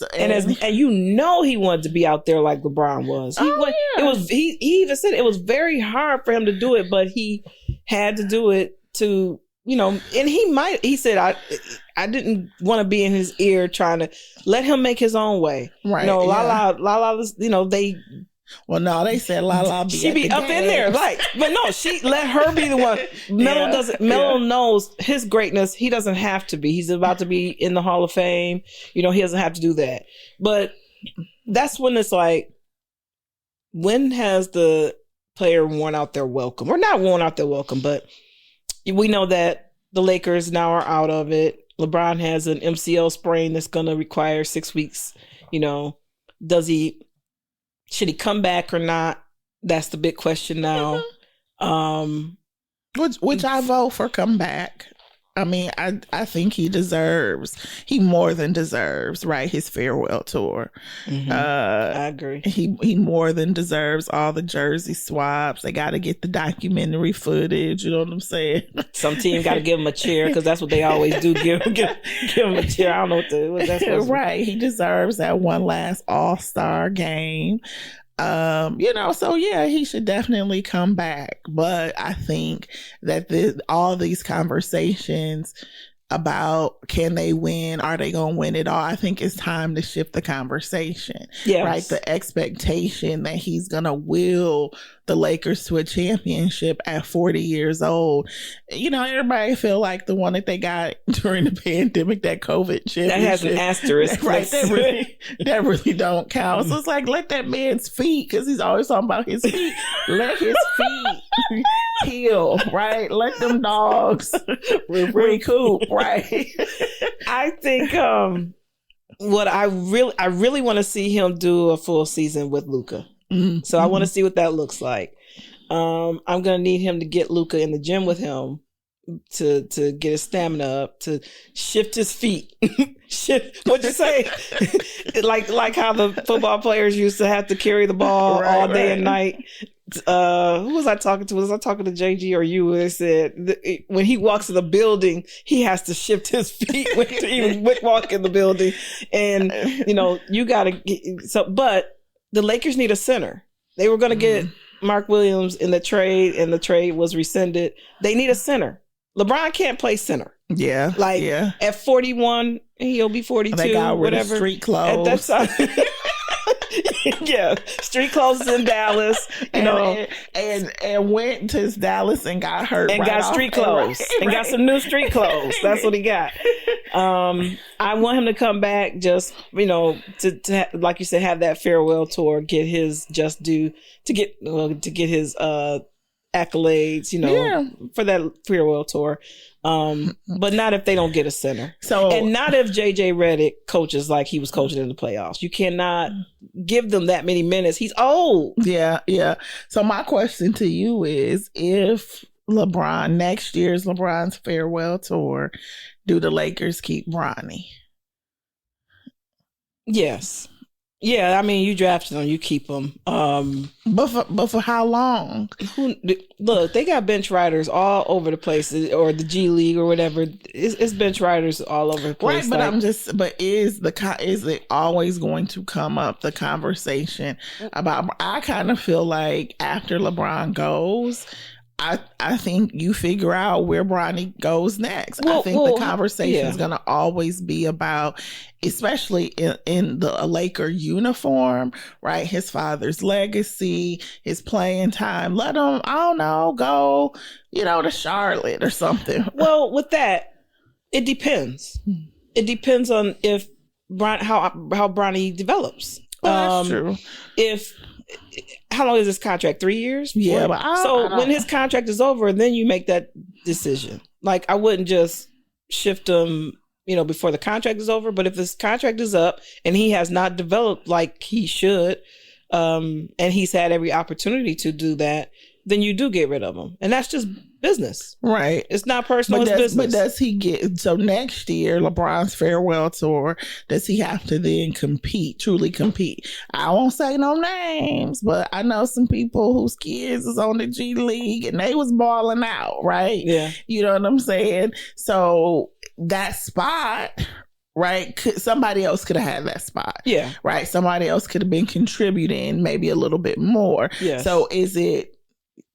he wanted to be out there like LeBron was. He even said it was very hard for him to do it, but he had to do it to, and he said, I didn't want to be in his ear trying to let him make his own way. Right. Lala, they. Well, no, they said Lala she be up in there, like, but no, she let her be the one. Melo doesn't. Melo knows his greatness. He doesn't have to be. He's about to be in the Hall of Fame. He doesn't have to do that. But that's when it's like, when has the player worn out their welcome? Or not worn out their welcome, but we know that the Lakers now are out of it. LeBron has an MCL sprain that's going to require 6 weeks. Should he come back or not? That's the big question now. Which I vote for come back. I mean, I think he more than deserves, right, his farewell tour. Mm-hmm. I agree. He more than deserves all the jersey swaps. They got to get the documentary footage. You know what I'm saying? Some team got to give him a chair because that's what they always do. Give him a chair. I don't know what that's supposed to be. Right. He deserves that one last All-Star game. So he should definitely come back. But I think that all these conversations about can they win, are they going to win it all, I think it's time to shift the conversation. Yes. Right? The expectation that he's going to will the Lakers to a championship at 40 years old. Everybody feel like the one that they got during the pandemic, that COVID championship. That has an asterisk. Right. That really don't count. So it's like, let that man's feet, because he's always talking about his feet. Let his feet heal, right? Let them dogs recoup, right? I think what I really want to see him do a full season with Luka. Mm-hmm. So I want to see what that looks like. I'm gonna need him to get Luka in the gym with him to get his stamina up, to shift his feet. What'd you say? like how the football players used to have to carry the ball all day and night. who was I talking to? Was I talking to JG or you? They said when he walks in the building, he has to shift his feet when to even walk in the building. And, you got to but the Lakers need a center. They were going to get Mark Williams in the trade, and the trade was rescinded. They need a center. LeBron can't play center. Yeah. At 41, he'll be 42, they got whatever. Street clothes. At that time. Yeah, street clothes in Dallas, and went to Dallas and got hurt and got street clothes and got some new street clothes. That's what he got. I want him to come back, just to like you said, have that farewell tour, get his just due, to get his accolades, for that farewell tour. But not if they don't get a center. And not if JJ Redick coaches like he was coaching in the playoffs. You cannot give them that many minutes. He's old. Yeah. So my question to you is, if next year's LeBron's farewell tour, do the Lakers keep Bronny? Yes. Yeah, I mean, you drafted them, you keep them. But for how long? Look, they got bench riders all over the place, or the G League or whatever. It's bench riders all over the place. Right, but is it always going to come up, the conversation about? I kind of feel like after LeBron goes, I think you figure out where Bronny goes next. I think the conversation is going to always be about, especially in the Laker uniform, right? His father's legacy, his playing time. Let him, I don't know, go, to Charlotte or something. Well, with that, it depends. It depends on how Bronny develops. Well, that's true. How long is this contract? 3 years? Yeah, but when his contract is over, then you make that decision. Like, I wouldn't just shift him, before the contract is over. But if his contract is up and he has not developed like he should, and he's had every opportunity to do that, then you do get rid of him. And that's just business. Right. It's not personal, it's business. But does he so next year, LeBron's farewell tour, does he have to then truly compete? I won't say no names, but I know some people whose kids is on the G League and they was balling out, right? Yeah. You know what I'm saying? So that spot, right? Somebody else could have had that spot. Yeah. Right? Somebody else could have been contributing maybe a little bit more. Yes. So is it,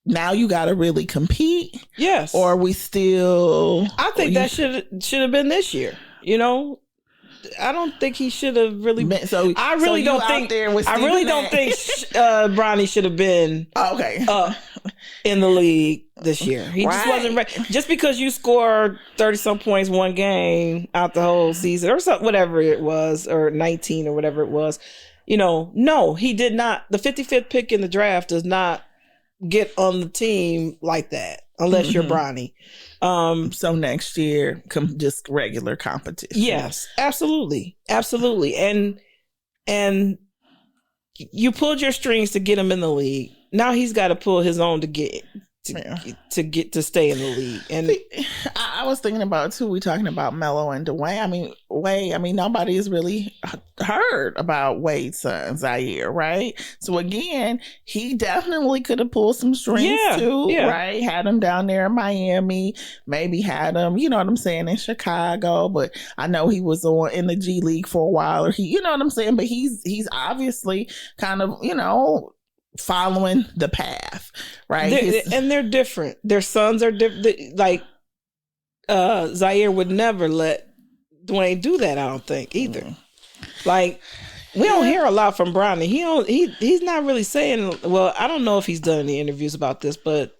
now you got to really compete? Yes. Or are we still... I think that should have been this year. I don't think he should have really... I really don't think Bronny should have been in the league this year. He just wasn't ready. Just because you scored 30-some points one game out the whole season or something, whatever it was, or 19 or whatever it was, no, he did not. The 55th pick in the draft does not get on the team like that unless you're Bronny. So next year, just regular competition. Yes, absolutely. And you pulled your strings to get him in the league. Now he's got to pull his own to stay in the league. And I was thinking about too. We talking about Melo and Dwayne. I mean, nobody has really heard about Wade's son Zaire, right? So again, he definitely could have pulled some strings too, right? Had him down there in Miami, maybe had him, you know what I'm saying, in Chicago. But I know he was in the G League for a while, or you know what I'm saying. But he's obviously kind of, following the path, right? And they're different. Their sons are different. Like Zaire would never let Dwayne do that, I don't think either. Like, we don't hear a lot from Bronny. He's not really saying, well, I don't know if he's done any interviews about this, but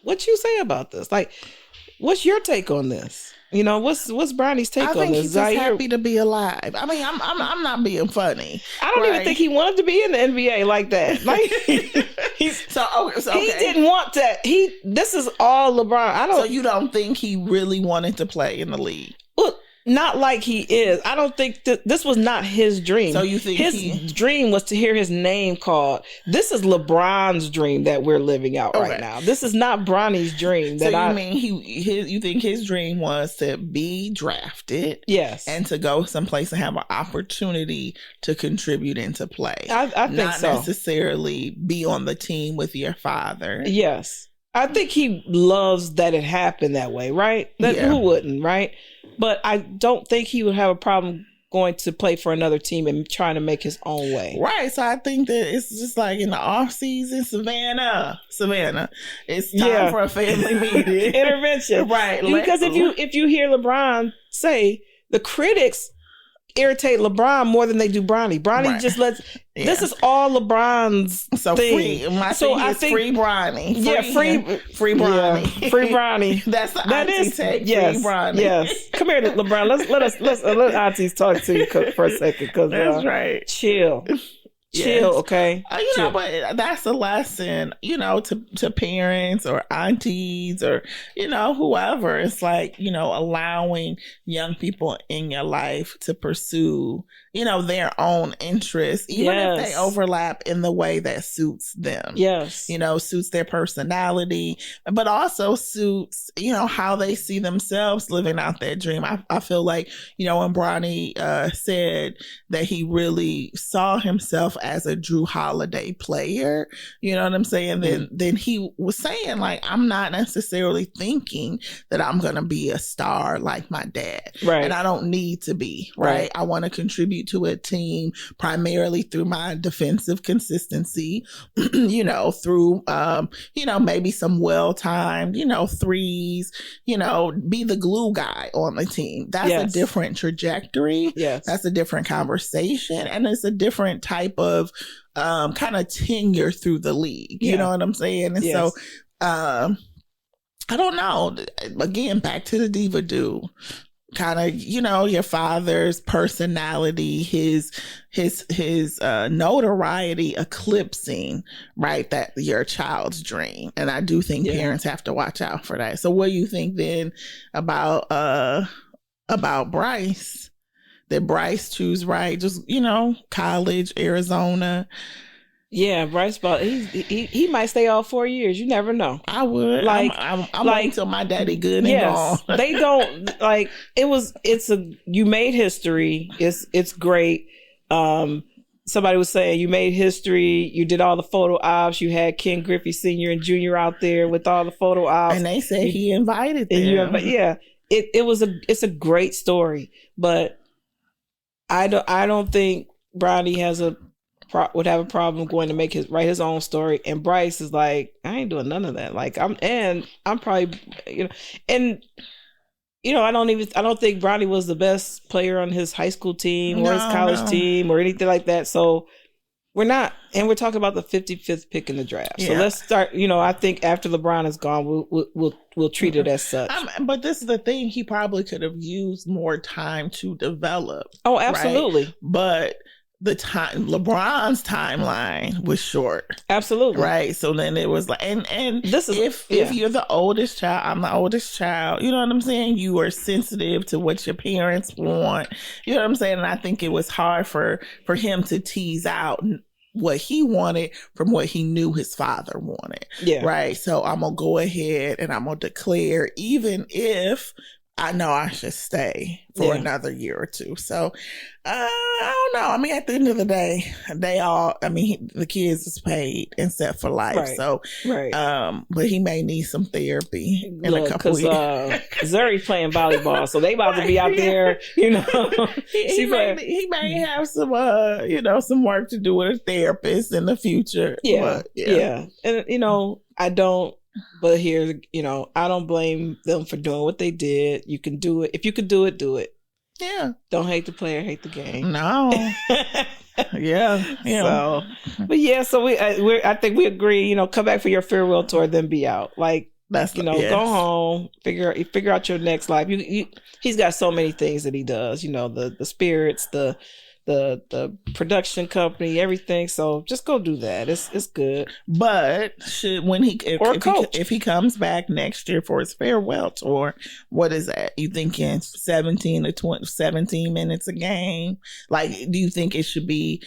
what you say about this? Like, what's your take on this? What's Bronny's take on this? I think he's just happy to be alive. I mean, I'm not being funny. I don't even think he wanted to be in the NBA like that. Like, he didn't want that. This is all LeBron. So you don't think he really wanted to play in the league? Well, Not like he is. I don't think this was not his dream. So you think his dream was to hear his name called? This is LeBron's dream that we're living out right now. This is not Bronny's dream. So you mean you think his dream was to be drafted? Yes. And to go someplace and have an opportunity to contribute and to play. I think not so. Necessarily be on the team with your father. Yes. I think he loves that it happened that way, right? Who wouldn't, right? But I don't think he would have a problem going to play for another team and trying to make his own way. Right. So I think that it's just like in the off season, Savannah, it's time for a family meeting. Intervention. Right. Because if you hear LeBron say, the critics irritate LeBron more than they do Bronny. Bronny just lets this is all LeBron's thing. I think free Bronny. Free Bronny. Yeah, free Bronny. That's the auntie take. Yes, free Bronny. Yes. Come here, LeBron. Let aunties talk to you for a second. That's right. Chill. Chill, okay? Chill. But that's a lesson, to parents or aunties or, whoever. It's like, allowing young people in your life to pursue, their own interests, even if they overlap in the way that suits them. Yes. Suits their personality, but also suits, how they see themselves living out their dream. I feel like, when Bronny said that he really saw himself as a Drew Holiday player, you know what I'm saying? Then he was saying, like, I'm not necessarily thinking that I'm going to be a star like my dad. Right. And I don't need to be, right? I want to contribute to a team primarily through my defensive consistency, through, maybe some well-timed, threes, be the glue guy on the team. That's a different trajectory. Yes. That's a different conversation. And it's a different type of kind of tenure through the league. You know what I'm saying? And so I don't know. Again, back to the diva do. Kind of, your father's personality, his notoriety eclipsing, right, that your child's dream. And I do think parents have to watch out for that. So what do you think then about Bryce? Did Bryce choose right? Just, college, Arizona. Yeah, Bryce, he might stay all 4 years. You never know. I would. I'm waiting till my daddy good and gone. They don't you made history. It's great. Somebody was saying you made history. You did all the photo ops. You had Ken Griffey Sr. and Jr. out there with all the photo ops. And they said he invited them. It's a great story, but I don't think Bronny would have a problem going to write his own story. And Bryce is like, I ain't doing none of that. Like I'm probably, I don't think Bronny was the best player on his high school team or his college team or anything like that. So we're talking about the 55th pick in the draft. So let's start, I think after LeBron is gone, we'll treat it as such. But this is the thing. He probably could have used more time to develop. Oh, absolutely. Right? But LeBron's timeline was short. Absolutely. Right. So then it was like, and this is if you're the oldest child, I'm the oldest child, you know what I'm saying? You are sensitive to what your parents want. You know what I'm saying? And I think it was hard for him to tease out what he wanted from what he knew his father wanted. Yeah. Right. So I'm going to go ahead and I'm going to declare, even if I know I should stay for another year or two. So, I don't know. I mean, at the end of the day, the kids is paid and set for life. Right. So, but he may need some therapy in a couple years. Zuri's playing volleyball, so they about to be out there, He may have some, some work to do with a therapist in the future. Yeah. And, I don't. But here, I don't blame them for doing what they did. You can do it. If you can do it, do it. Yeah. Don't hate the player, hate the game. No. Yeah. So, but so I think we agree. Come back for your farewell tour, then be out. Like that's go home, figure out your next life. He's got so many things that he does. The spirits, the the production company, everything. So just go do that. It's good. But if he comes back next year for his farewell tour, what is that? You thinking 17 minutes a game? Like, do you think it should be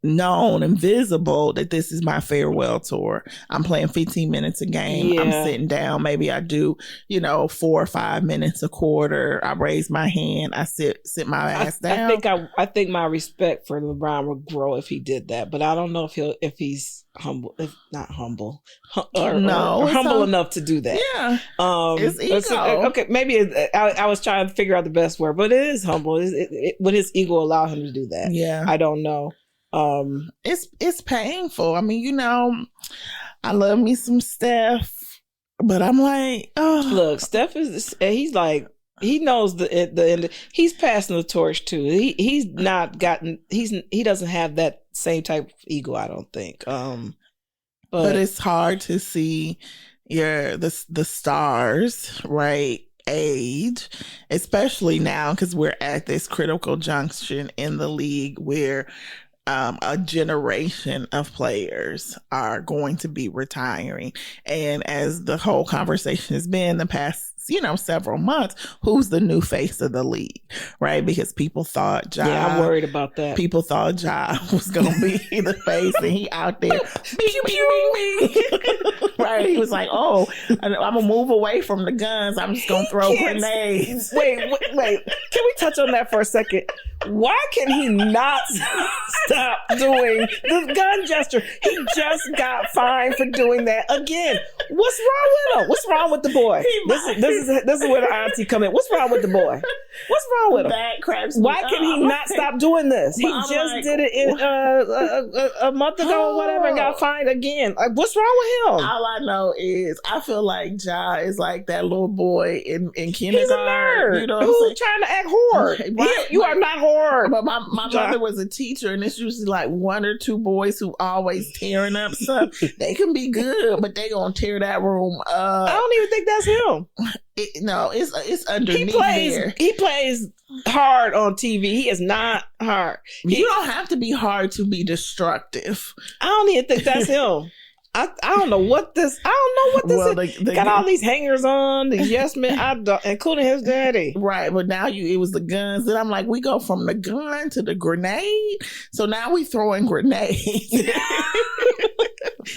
known and visible that this is my farewell tour? I'm playing 15 minutes a game. Yeah. I'm sitting down. Maybe I do, 4 or 5 minutes a quarter. I raise my hand. I sit my ass down. I think my respect for LeBron would grow if he did that, but I don't know if he's humble, if not humble, or humble enough to do that. Yeah, it's ego. Okay, maybe I was trying to figure out the best word, but it is humble. Would his ego allow him to do that? Yeah, I don't know. It's painful. I mean, I love me some Steph, but I'm like, oh, look, Steph he's like, he knows the end. He's passing the torch too. He doesn't have that same type of ego, I don't think. But it's hard to see the stars, right, age, especially now because we're at this critical junction in the league where a generation of players are going to be retiring. And as the whole conversation has been the past, several months, who's the new face of the league, right? Because people thought Ja. Yeah, I'm worried about that. People thought Ja was going to be the face, and he out there, pew, pew, right? He was like, oh, I'm going to move away from the guns. I'm just going to throw grenades. Wait. Can we touch on that for a second? Why can he not stop doing the gun gesture? He just got fined for doing that again. What's wrong with him? What's wrong with the boy? This is where the auntie come in. What's wrong with the boy? What's wrong with him? That cracks me Why can he not stop doing this? He just did it a month ago or whatever and got fined again. Like, what's wrong with him? All I know is I feel like Ja is like that little boy in kindergarten. He's a nerd who's trying to act hard. Right? You are not hard. But my mother was a teacher, and it's usually like 1 or 2 boys who always tearing up stuff. They can be good, but they gonna tear that room up. I don't even think that's him. It's underneath there. He plays hard on TV. He is not hard. You don't have to be hard to be destructive. I don't even think that's him. I don't know what this is. Got all these hangers on, the yes men, including his daddy. Right, but now it was the guns. Then I'm like, we go from the gun to the grenade. So now we throwing grenades.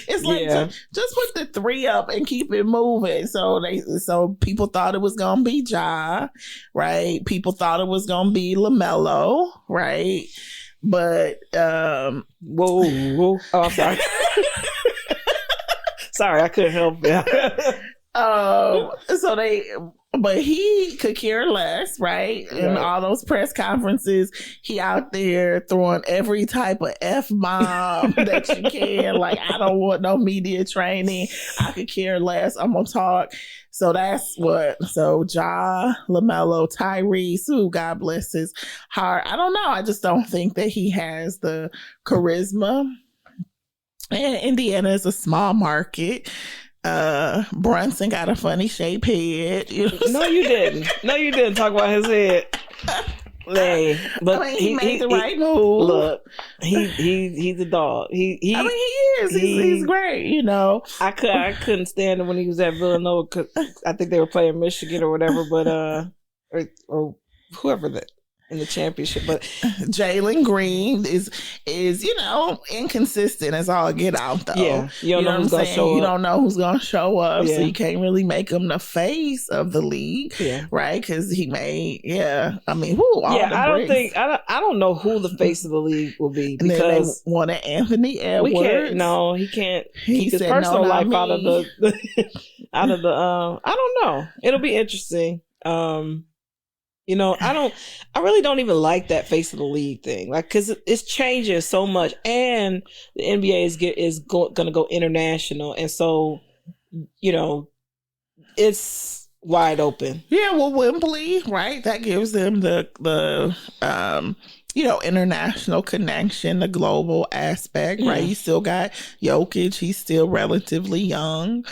It's like, just put the 3 up and keep it moving. So people thought it was gonna be Ja, right? People thought it was gonna be LaMelo, right? But whoa. Oh, I'm sorry. Sorry, I couldn't help it. But he could care less, right? In all those press conferences, he out there throwing every type of F-bomb that you can. Like, I don't want no media training. I could care less. I'm gonna talk. So that's so Ja, LaMelo, Tyrese, who God bless his heart. I don't know. I just don't think that he has the charisma. And Indiana is a small market. Brunson got a funny shaped head. No, you didn't talk about his head. But he made the right move. Look, he's a dog. He is. He's great. I couldn't stand him when he was at Villanova because I think they were playing Michigan or whatever. But or whoever that. In the championship, but Jalen Green is inconsistent as all get out though. Yeah, you don't know who's gonna show up. You don't know who's gonna show up, so you can't really make him the face of the league, right? Because he may, I mean, I don't know who the face of the league will be because they wanted Anthony Edwards. He can't keep his personal life out of the I don't know. It'll be interesting. I really don't even like that face of the league thing, like, because it's changing so much, and the NBA is going to go international, and so it's wide open. Yeah, well, Wembley, right? That gives them the international connection, the global aspect, right? You still got Jokic; he's still relatively young.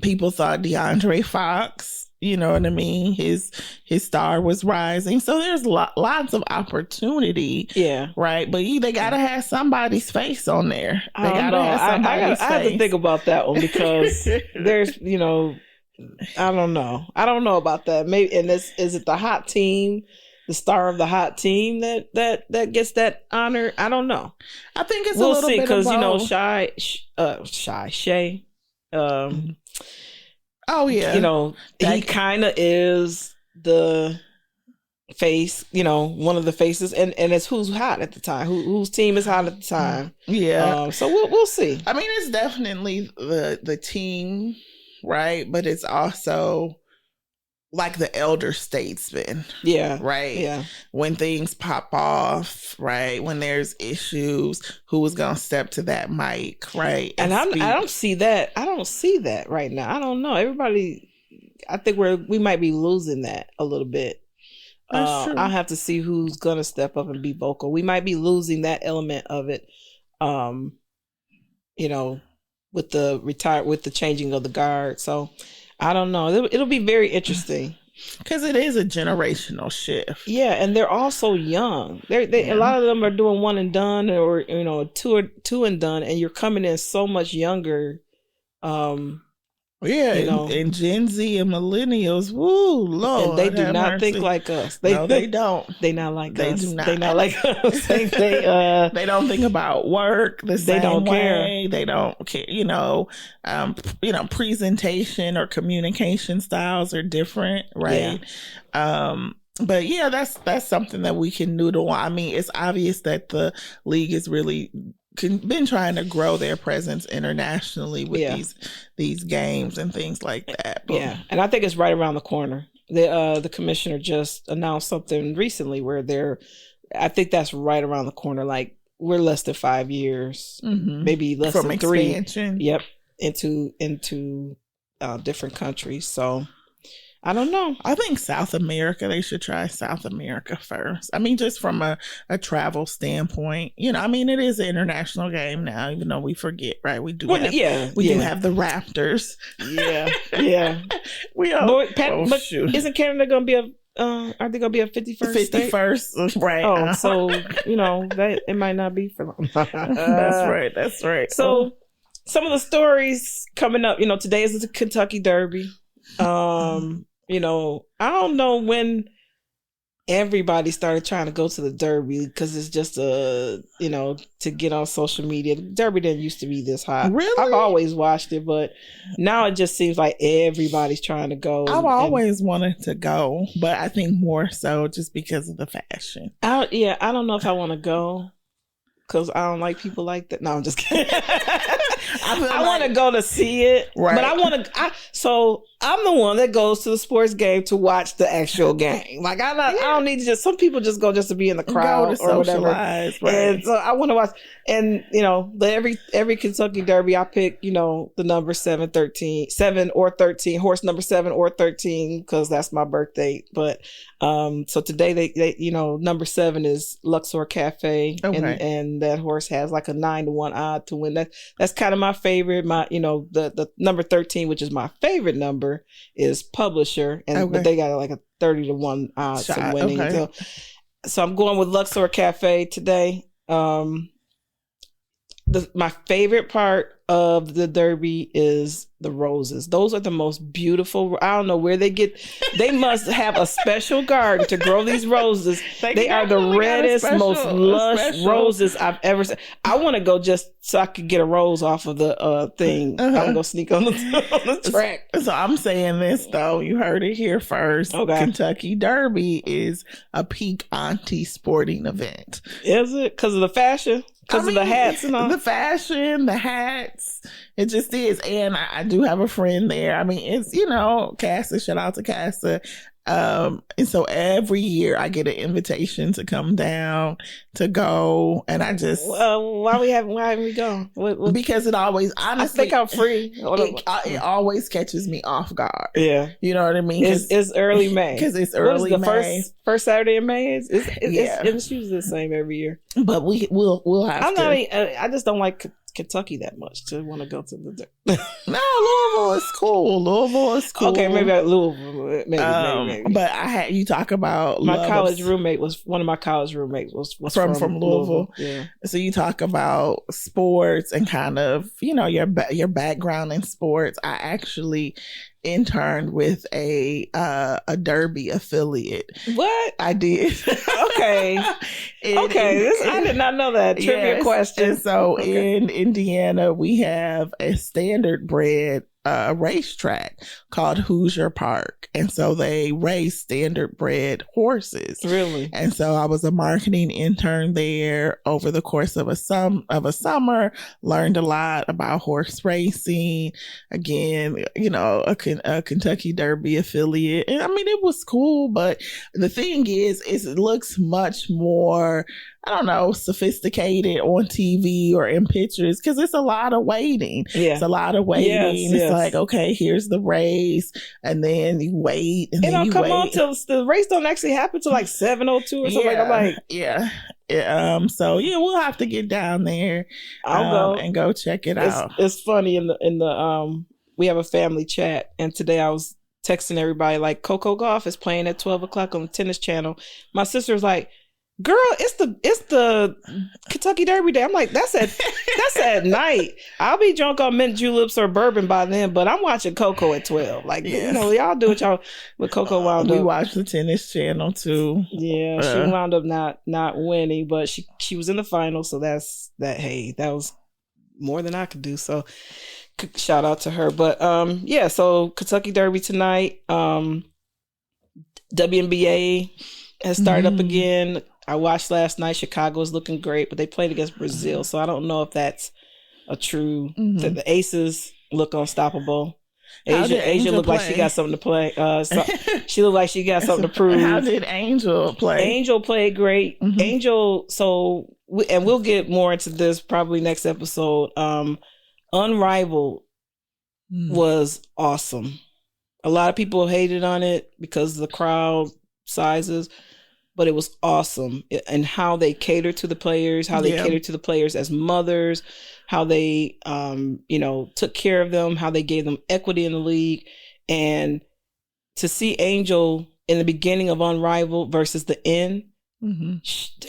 People thought DeAndre Fox You know what I mean? His star was rising. So there's lots of opportunity. Yeah. Right. But they got to have somebody's face on there. They got to have somebody's face. I have to think about that one because there's, I don't know. I don't know about that. Maybe, and is it the hot team, the star of the hot team that gets that honor? I don't know. I think it's we'll a little see, bit of both. Because, Shea, oh yeah, he kind of is the face, one of the faces, and it's who's hot at the time, whose team is hot at the time. Yeah. So we'll see. I mean, it's definitely the team, right? But it's also like the elder statesman. Yeah. Right. Yeah. When things pop off, right? When there's issues, who is going to step to that mic, right? And I don't see that. I don't see that right now. I don't know. Everybody, I think we might be losing that a little bit. That's true. I'll have to see who's going to step up and be vocal. We might be losing that element of it. With the changing of the guard. So I don't know. It'll be very interesting because it is a generational shift. Yeah, and they're also young. A lot of them are doing one and done, or two and done, and you're coming in so much younger. And Gen Z and millennials, woo, Lord, and they do not think like us. They don't. They not like they us. Do not. They not like us. They don't think about work the same they don't way. Care. They don't care. Presentation or communication styles are different, right? Yeah. But yeah, that's something that we can noodle on. I mean, it's obvious that the league is really been trying to grow their presence internationally with these games and things like that. But, and I think it's right around the corner. The commissioner just announced something recently where I think that's right around the corner. Like we're less than 5 years, maybe less from than 3. Expansion. Yep, into different countries. So I don't know. I think South America, they should try South America first. I mean, just from a travel standpoint, it is an international game now, even though we forget, right? We do have the Raptors. Yeah. Isn't Canada going to be are they going to be a 51st 51st, right. Oh, so, that it might not be for long. That's right. So some of the stories coming up, today is the Kentucky Derby. I don't know when everybody started trying to go to the Derby because it's just to get on social media. The Derby didn't used to be this hot. Really? I've always watched it, but now it just seems like everybody's trying to go. I've always wanted to go, but I think more so just because of the fashion. I don't know if I want to go. Because I don't like people like that. No, I'm just kidding. I want to go to see it. Right. But so I'm the one that goes to the sports game to watch the actual game. Like, I don't need to some people just go just to be in the crowd or whatever. Right. And so I want to watch. And, every Kentucky Derby, I pick, the number 7 or 13, horse number 7 or 13, because that's my birthday. But, so today they number 7 is Luxor Cafe. Okay. And that horse has like a 9-1 odd to win. That's kind of my favorite. My, the number 13, which is my favorite number, is Publisher, but they got like a 30-1 odds of winning. Okay. So I'm going with Luxor Cafe today. My favorite part of the Derby is the roses. Those are the most beautiful. I don't know where they must have a special garden to grow these roses. They are the reddest, most lush roses I've ever seen. I want to go just so I could get a rose off of the thing. I'm going to sleep on the track. So I'm saying this, though. You heard it here first. Okay. Kentucky Derby is a peak auntie sporting event. Is it? Because of the fashion? Because of the hats and all? The fashion, the hats. It just is. And I do have a friend there. I mean, it's, Casa, shout out to Casa. And so every year I get an invitation to come down to go, and I just why haven't we gone? Because it always, honestly, I think I'm free. It always catches me off guard. Yeah, you know what I mean. It's early May because it's early May. First Saturday in May. It's usually the same every year. But we'll have. I just don't like Kentucky that much to want to go to the. No, Louisville is cool. Louisville is cool. Okay, maybe at Louisville, maybe. But you talk about one of my college roommates was from Louisville. Yeah. So you talk about sports and kind of your background in sports. I actually interned with a Derby affiliate. What? I did. Okay. I did not know that. Trivia question. And so in Indiana, we have a standard bred racetrack called Hoosier Park, and so they race standard bred horses. Really? And so I was a marketing intern there over the course of a summer. Learned a lot about horse racing. Again, a Kentucky Derby affiliate, and I mean it was cool. But the thing is it looks much more, I don't know, sophisticated on TV or in pictures because it's a lot of waiting. Yeah. It's a lot of waiting. Yes. It's like, okay, here's the race, and then you wait, and then you come wait. on till the race don't actually happen till like 7:02 or something. I'm like, so yeah, we'll have to get down there. I'll go and go check it out. It's funny in the we have a family chat, and today I was texting everybody like Coco Golf is playing at 12 o'clock on the tennis channel. My sister's like, girl, it's the Kentucky Derby Day. I'm like, that's at night. I'll be drunk on mint juleps or bourbon by then, but I'm watching Coco at 12. Like, y'all do what y'all. But Coco wound up. We watched the tennis channel too. Yeah, she wound up not winning, but she was in the final, so that was more than I could do. So shout out to her. But so Kentucky Derby tonight. WNBA has started up again. I watched last night. Chicago is looking great, but they played against Brazil, so I don't know if that's a true. The Aces look unstoppable. Asia looked like she got something to play. She looked like she got something to prove. How did Angel play? Angel played great. Angel. So, and we'll get more into this probably next episode. Unrivaled was awesome. A lot of people hated on it because of the crowd sizes, but it was awesome. And how they catered to the players, how they catered to the players as mothers, how they, took care of them, how they gave them equity in the league. And to see Angel in the beginning of Unrivaled versus the end,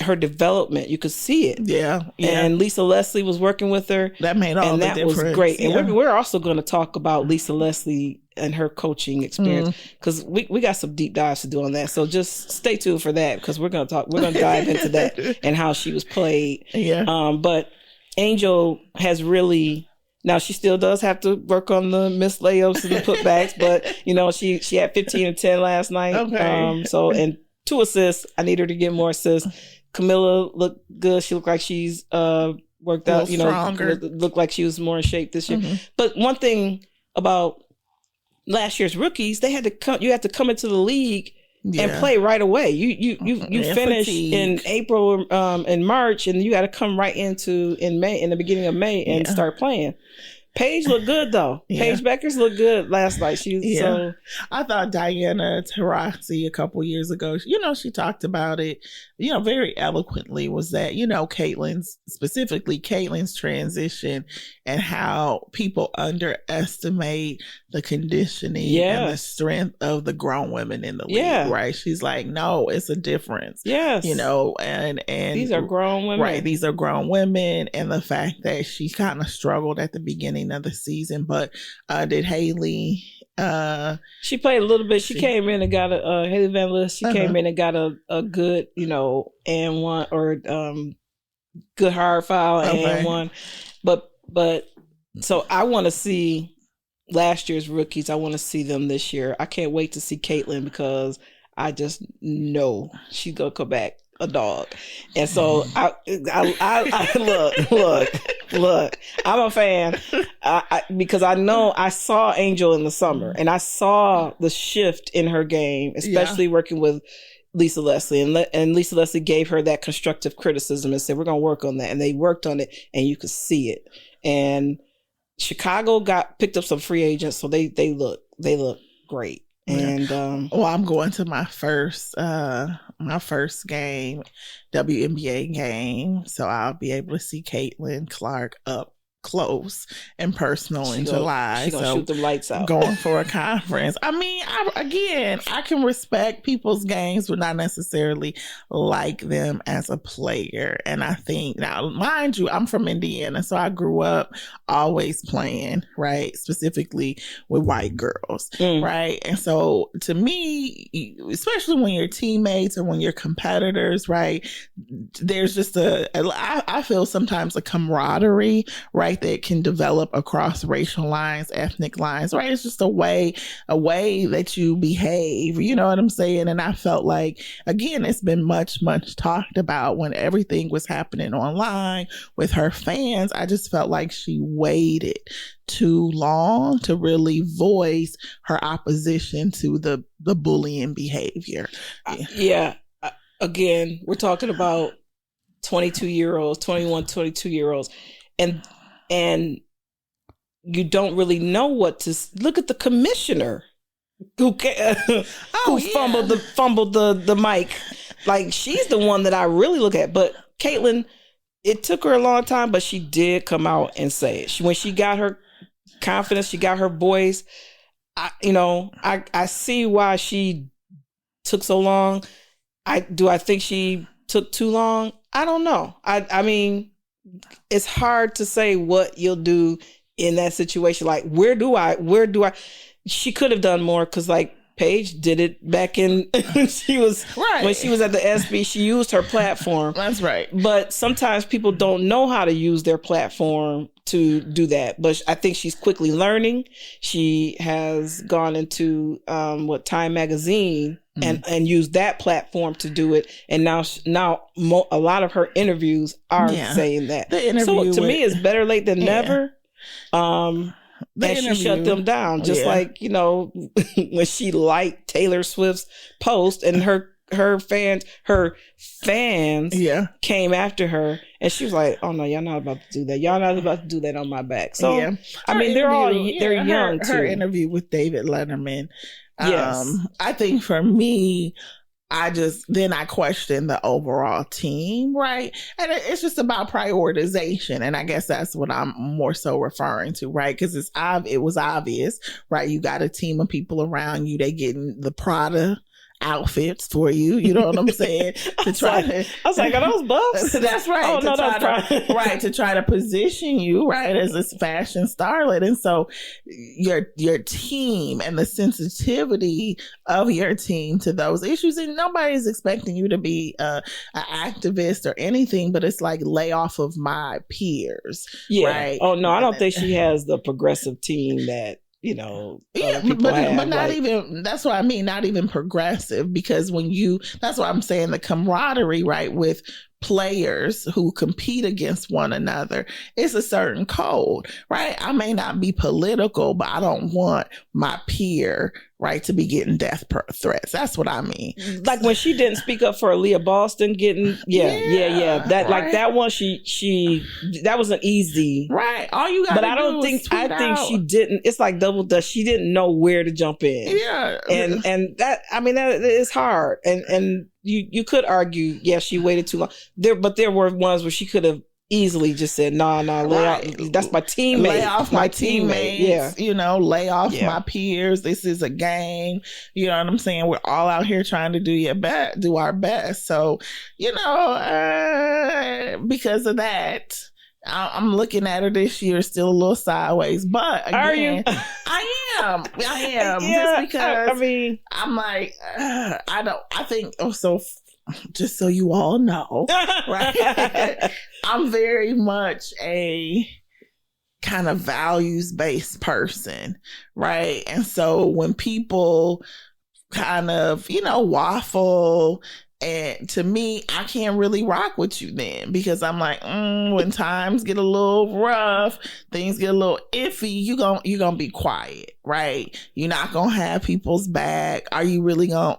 her development, you could see it. Yeah. And Lisa Leslie was working with her. That made all the difference. And that was great. And we're also going to talk about Lisa Leslie and her coaching experience, because we got some deep dives to do on that. So just stay tuned for that, because we're going to dive into that and how she was played. Yeah. But Angel has really, now she still does have to work on the missed layups and the putbacks, but she had 15 and 10 last night. Okay. And 2 assists. I need her to get more assists. Camilla looked good. She looked like she's worked out, stronger. Looked like she was more in shape this year. But one thing about last year's rookies, you had to come into the league and play right away. You finish in April and March, and you got to come right in the beginning of May and start playing. Paige looked good though. Paige Beckers looked good last night. I thought Diana Taurasi a couple years ago, she talked about it, very eloquently, was that, Caitlin's transition and how people underestimate the conditioning and the strength of the grown women in the league, right? She's like, no, it's a difference. Yes. And these are grown women. Right. These are grown women. And the fact that she kind of struggled at the beginning of the season, but did Haley she played a little bit. She came in and got a Haley Van List. She came in and got a good, and one or good hard foul and one. But so I want to see last year's rookies. I want to see them this year. I can't wait to see Caitlin, because I just know she's gonna come back a dog. And so I look, I'm a fan because I know I saw Angel in the summer, and I saw the shift in her game, especially working with Lisa Leslie, and Lisa Leslie gave her that constructive criticism and said, we're going to work on that. And they worked on it, and you could see it. And Chicago picked up some free agents. So they look great. And I'm going to my first game, WNBA game, so I'll be able to see Caitlin Clark up close and personal in July. She gonna shoot them lights out. Going for a conference. I mean, I can respect people's games, but not necessarily like them as a player. And I think, now, mind you, I'm from Indiana, so I grew up always playing, right? Specifically with white girls, right? And so to me, especially when you're teammates or when you're competitors, right? There's just I feel sometimes a camaraderie, right, that can develop across racial lines, ethnic lines, right? It's just a way that you behave, you know what I'm saying? And I felt like, again, it's been much talked about when everything was happening online with her fans. I just felt like she waited too long to really voice her opposition to the bullying behavior. Yeah. Again, we're talking about 22-year-olds, 21, 22-year-olds. And you don't really know what to look at. The commissioner who fumbled the mic. Like, she's the one that I really look at. But Caitlin, it took her a long time, but she did come out and say it. When she got her confidence, she got her voice. I see why she took so long. Do I think she took too long? I don't know. I mean, it's hard to say what you'll do in that situation. Like, where do I, she could have done more, because like Paige did it back in, when she was at the SB, she used her platform. That's right. But sometimes people don't know how to use their platform to do that. But I think she's quickly learning. She has gone into Time Magazine and used that platform to do it. And now a lot of her interviews are saying that. So to me, it's better late than never. And she shut them down, just like, when she liked Taylor Swift's post and her fans came after her, and she was like, "Oh no, y'all not about to do that. Y'all not about to do that on my back." So I mean, they're young too. Her interview with David Letterman. I think for me, I question the overall team, right? And it's just about prioritization. And I guess that's what I'm more so referring to, right? Because it was obvious, right? You got a team of people around you, they getting the Prada outfits for you, you know what I'm saying? I was like, are those buffs? That's right. Oh, no, that's right. To try to position you, right, as this fashion starlet. And so your team and the sensitivity of your team to those issues, and nobody's expecting you to be an activist or anything, but it's like, lay off of my peers. Yeah. Right? Oh, no, I don't think she has the progressive team that, but not even, that's what I mean, not even progressive, because that's what I'm saying, the camaraderie, right, with players who compete against one another, it's a certain code, right? I may not be political, but I don't want my peer, right, to be getting death threats. That's what I mean. Like when she didn't speak up for Aaliyah Boston getting, that right? Like that one, she that was an easy, right? All you got, but I think she didn't. It's like double dutch. She didn't know where to jump in. Yeah, and that, I mean, that is hard. And you could argue, she waited too long. But there were ones where she could have easily just said, nah, lay off. That's my teammate. Lay off my teammates. Lay off my peers. This is a game. You know what I'm saying? We're all out here trying to do our best. So, because of that, I'm looking at her this year still a little sideways. But again, are you? I am. Just because I'm like, I think, so just so you all know, right? I'm very much a kind of values-based person, right? And so when people kind of, waffle, and to me, I can't really rock with you then, because I'm like, when times get a little rough, things get a little iffy, you gonna be quiet, right? You're not gonna have people's back. Are you really gonna,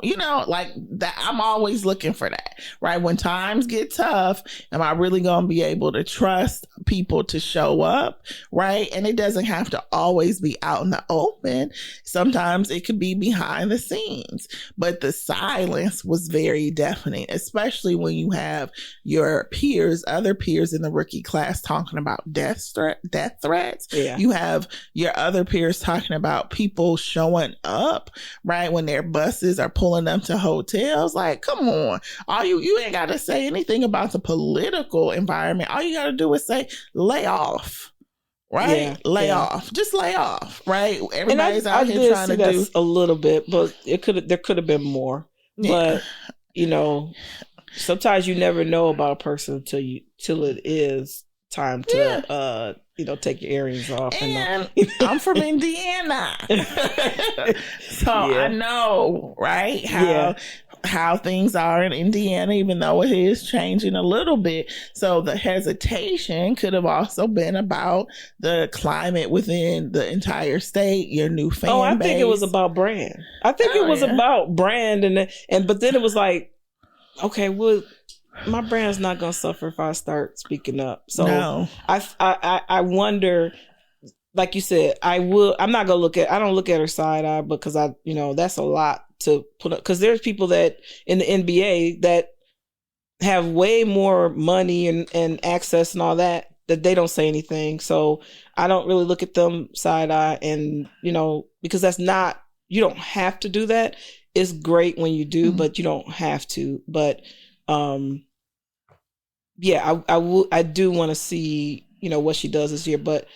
like that? I'm always looking for that. right? When times get tough, am I really going to be able to trust people to show up, right? And it doesn't have to always be out in the open. Sometimes it could be behind the scenes, but the silence was very deafening, especially when you have your peers, other peers in the rookie class talking about death threats. Yeah. You have your other peers talking about people showing up, right? When their buses are pulling them to hotels. Like, come on. You ain't got to say anything about the political environment. All you got to do is say, lay off. Right? Yeah, lay off. Just lay off. Right? Everybody's out here trying to do a little bit, but there could have been more. Yeah. But, sometimes you never know about a person till it is time to take your earrings off. And I'm from Indiana. So I know, right? How things are in Indiana, even though it is changing a little bit. So the hesitation could have also been about the climate within the entire state, your new fan base. I think it was about brand. I think it was about brand, but then it was like, okay, well, my brand's not going to suffer if I start speaking up. So no. I wonder, like you said, I'm not going to I don't look at her side eye because that's a lot to put up. Because there's people that in the NBA that have way more money and access and all that they don't say anything. So I don't really look at them side eye and, because that's not, you don't have to do that. It's great when you do, but you don't have to. But, I do want to see, what she does this year, but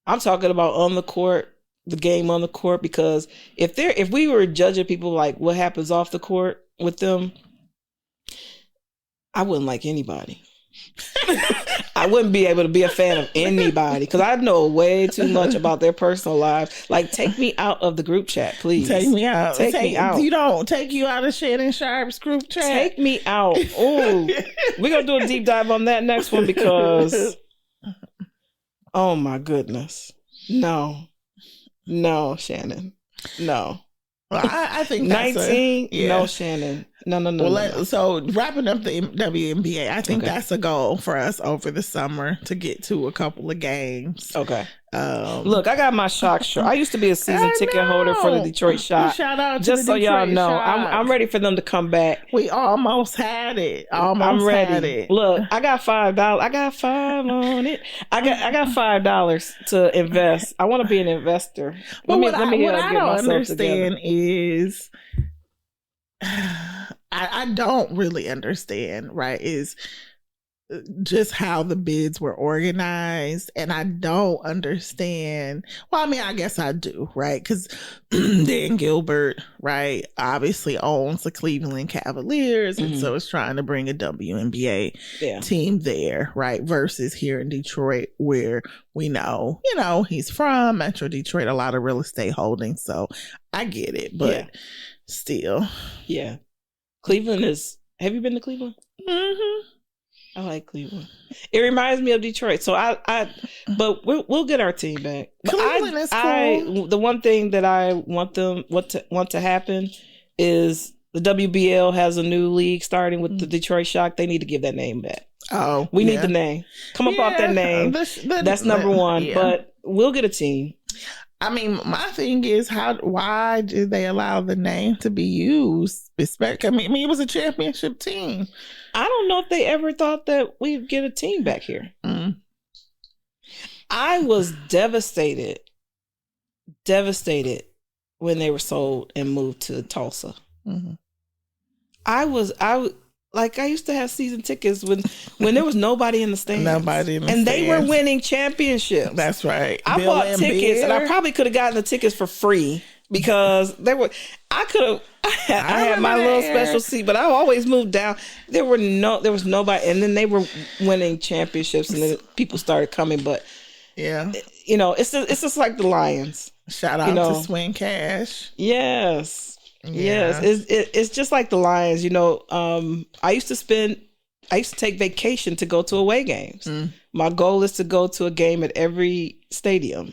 I'm talking about on the court, the game on the court, because if we were judging people like what happens off the court with them, I wouldn't like anybody. I wouldn't be able to be a fan of anybody because I know way too much about their personal lives. Like, take me out of the group chat, please. Take me out. Take me out. You don't take you out of Shannon Sharp's group chat. Take me out. Ooh, we're gonna do a deep dive on that next one because, oh my goodness, no, Shannon, no. Well, I think 19. No, Shannon. No. Well, so wrapping up the WNBA, I think that's a goal for us over the summer to get to a couple of games. Okay. Look, I got my Shock shirt. I used to be a season ticket holder for the Detroit Shock. Shout out to just the so Detroit y'all know, Shock. I'm ready for them to come back. We almost had it. I'm ready. Look, I got $5. I got $5 on it. I got $5 to invest. I want to be an investor. But what I don't understand is, I don't really understand, right, is just how the bids were organized. And I don't understand. Well, I mean, I guess I do, right? Because Dan Gilbert, right, obviously owns the Cleveland Cavaliers. And so it's trying to bring a WNBA team there, right? Versus here in Detroit, where we know, he's from Metro Detroit, a lot of real estate holdings. So I get it. But still. Yeah. Cleveland is... Have you been to Cleveland? Mm-hmm. I like Cleveland. It reminds me of Detroit. So but we'll get our team back. Cleveland is cool. The one thing that I want to happen is the WBL has a new league starting with the Detroit Shock. They need to give that name back. Oh, we need the name. Come up off that name. That's number one. Yeah. But we'll get a team. I mean, my thing is, why did they allow the name to be used? I mean, it was a championship team. I don't know if they ever thought that we'd get a team back here. I was devastated when they were sold and moved to Tulsa. I used to have season tickets when there was nobody in the stands. And they were winning championships. That's right. I bought tickets and I probably could have gotten the tickets for free because I had my little special seat, but I always moved down. There was nobody, and then they were winning championships and then people started coming, but it's just like the Lions. Shout out to Swing Cash. Yes. Yes, it's just like the Lions. I used to take vacation to go to away games. My goal is to go to a game at every stadium.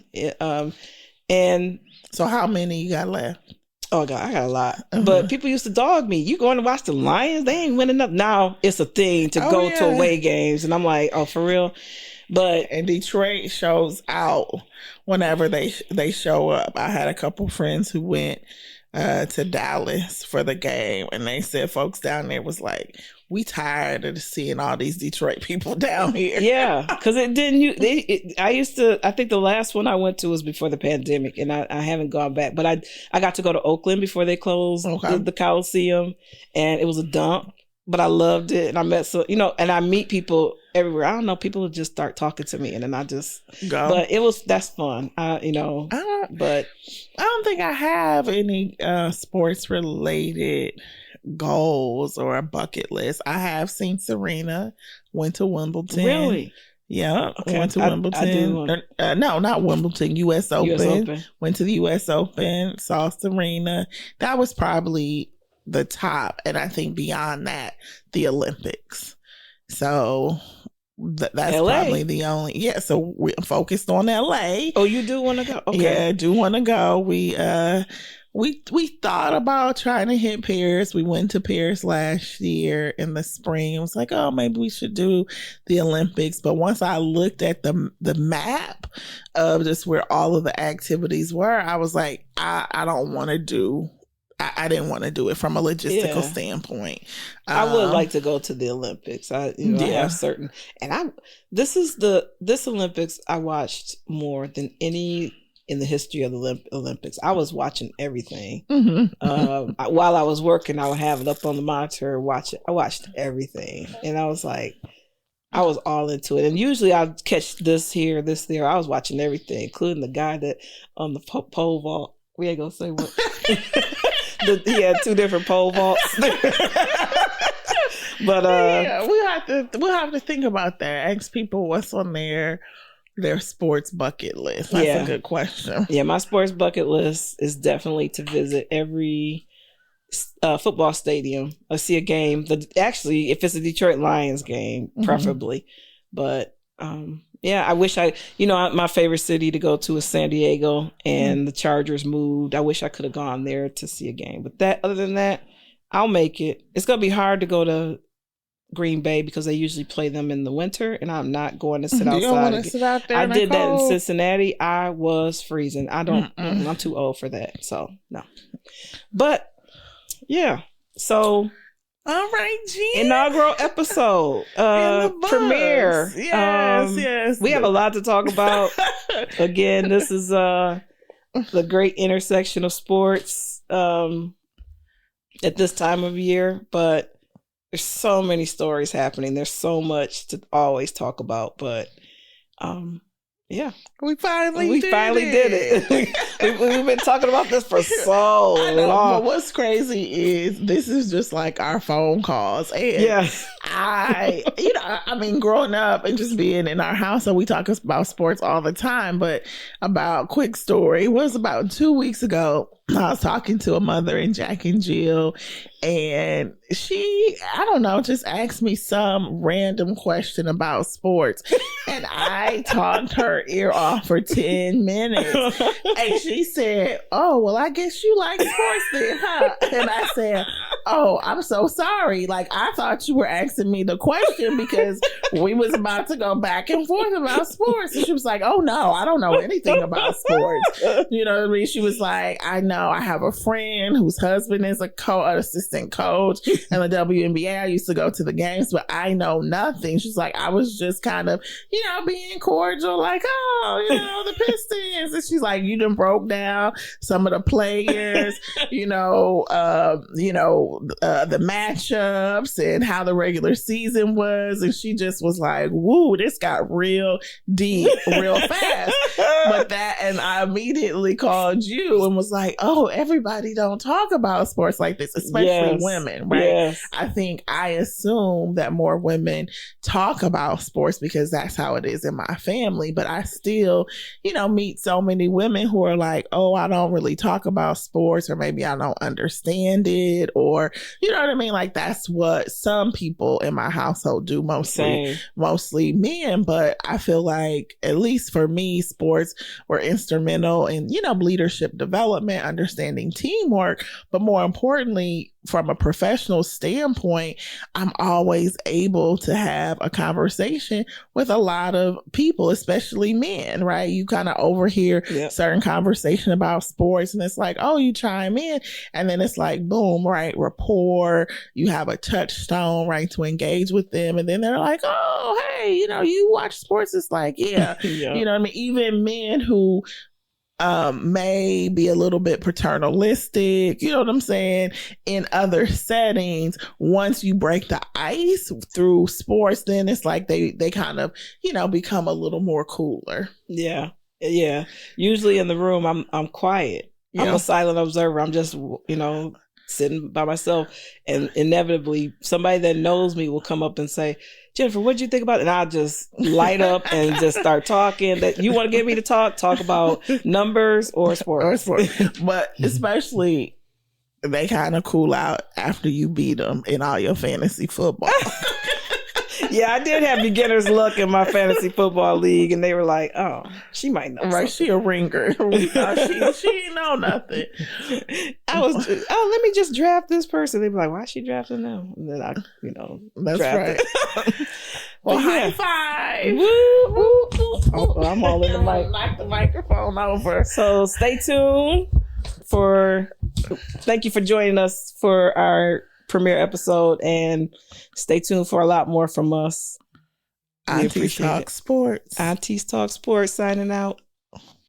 And so how many you got left? Oh God, I got a lot. Uh-huh. But people used to dog me. You going to watch the Lions? They ain't winning up. Now it's a thing to go to away games, and I'm like, oh, for real. But and Detroit shows out whenever they show up. I had a couple friends who went to Dallas for the game, and they said folks down there was like, we tired of seeing all these Detroit people down here. Yeah, because it didn't. I think the last one I went to was before the pandemic, and I haven't gone back. But I got to go to Oakland before they closed the Coliseum, and it was a dump. But I loved it, and I met and I meet people everywhere. I don't know, people would just start talking to me, and then I just go. But that's fun. But I don't think I have any sports related goals or a bucket list. I have seen Serena went to Wimbledon. Really? Yeah, okay. Went to Wimbledon. No, not Wimbledon. U.S. Open. Went to the U.S. Open. Saw Serena. That was probably the top, and I think beyond that, the Olympics. So that's LA. Probably the only. Yeah. So we're focused on LA. Oh, you do want to go? Okay. Yeah, I do want to go. We thought about trying to hit Paris. We went to Paris last year in the spring. It was like, oh, maybe we should do the Olympics. But once I looked at the map of just where all of the activities were, I was like, I don't want to do. I didn't want to do it from a logistical standpoint. I would like to go to the Olympics. I have certain, and this Olympics I watched more than any in the history of the Olympics. I was watching everything. Mm-hmm. While I was working, I would have it up on the monitor, watch it. I watched everything, and I was like, I was all into it. And usually I'd catch this here, this there. I was watching everything, including the guy that on the pole vault. We ain't gonna say what. He had 2 different pole vaults. But we'll have to think about that. Ask people what's on their sports bucket list. That's a good question. Yeah, my sports bucket list is definitely to visit every football stadium. I see a game. Actually, if it's a Detroit Lions game, preferably. But I wish my favorite city to go to is San Diego, and the Chargers moved. I wish I could have gone there to see a game. But other than that, I'll make it. It's going to be hard to go to Green Bay because they usually play them in the winter, and I'm not going to sit outside. You don't want to sit out there. I did that in Cincinnati. I was freezing. I'm too old for that. So no. But yeah. So all right, Jen. Inaugural episode, premiere. Yes. We have a lot to talk about. Again, this is the great intersection of sports at this time of year, but there's so many stories happening. There's so much to always talk about, but we finally did it. We've been talking about this for so long. But what's crazy is this is just like our phone calls. And growing up and just being in our house, so we talk about sports all the time. But quick story, it was about 2 weeks ago. I was talking to a mother in Jack and Jill, and she, I don't know, just asked me some random question about sports. And I talked her ear off for 10 minutes. And she said, oh, well, I guess you like sports then, huh? And I said, oh, I'm so sorry. Like, I thought you were asking me the question because we was about to go back and forth about sports. And she was like, oh, no, I don't know anything about sports. You know what I mean? She was like, I know I have a friend whose husband is an assistant coach in the WNBA. I used to go to the games, but I know nothing. She's like, I was just kind of, being cordial, like, oh, the Pistons. And she's like, you done broke down some of the players, the matchups and how the regular season was. And she just was like, woo, this got real deep real fast. And I immediately called you and was like, oh, everybody don't talk about sports like this, especially women, right? Yes. I assume that more women talk about sports because that's how it is in my family. But I still, meet so many women who are like, oh, I don't really talk about sports, or maybe I don't understand it, or or you know what I mean? Like that's what some people in my household do, mostly men. But I feel like, at least for me, sports were instrumental in, you know, leadership development, understanding teamwork, but more importantly, from a professional standpoint, I'm always able to have a conversation with a lot of people, especially men, right? You kind of overhear certain conversation about sports and it's like, oh, you chime in. And then it's like, boom, right? Rapport. You have a touchstone, right? To engage with them. And then they're like, oh, hey, you know, you watch sports. It's like, yeah, you know what I mean? Even men who may be a little bit paternalistic, you know what I'm saying, in other settings, once you break the ice through sports, then it's like they kind of, you know, become a little more cooler. Yeah. Usually in the room, I'm quiet. Yeah. I'm a silent observer. I'm just, you know, sitting by myself, and inevitably somebody that knows me will come up and say, Jennifer, what did you think about it? And I'll just light up and just start talking. That you want to get me to talk about numbers or sports. But especially they kind of cool out after you beat them in all your fantasy football. Yeah, I did have beginner's luck in my fantasy football league, and they were like, "Oh, she might know, right? She a ringer. she ain't know nothing." I was, let me just draft this person. They'd be like, "Why is she drafting them?" And then I, you know, that's drafted. Right. Well, high five! Woo, woo, woo. Oh, I'm all in the mic. Knock the microphone over. So stay tuned Thank you for joining us for our premiere episode, and stay tuned for a lot more from us. Aunties Talk Sports. Aunties Talk Sports signing out.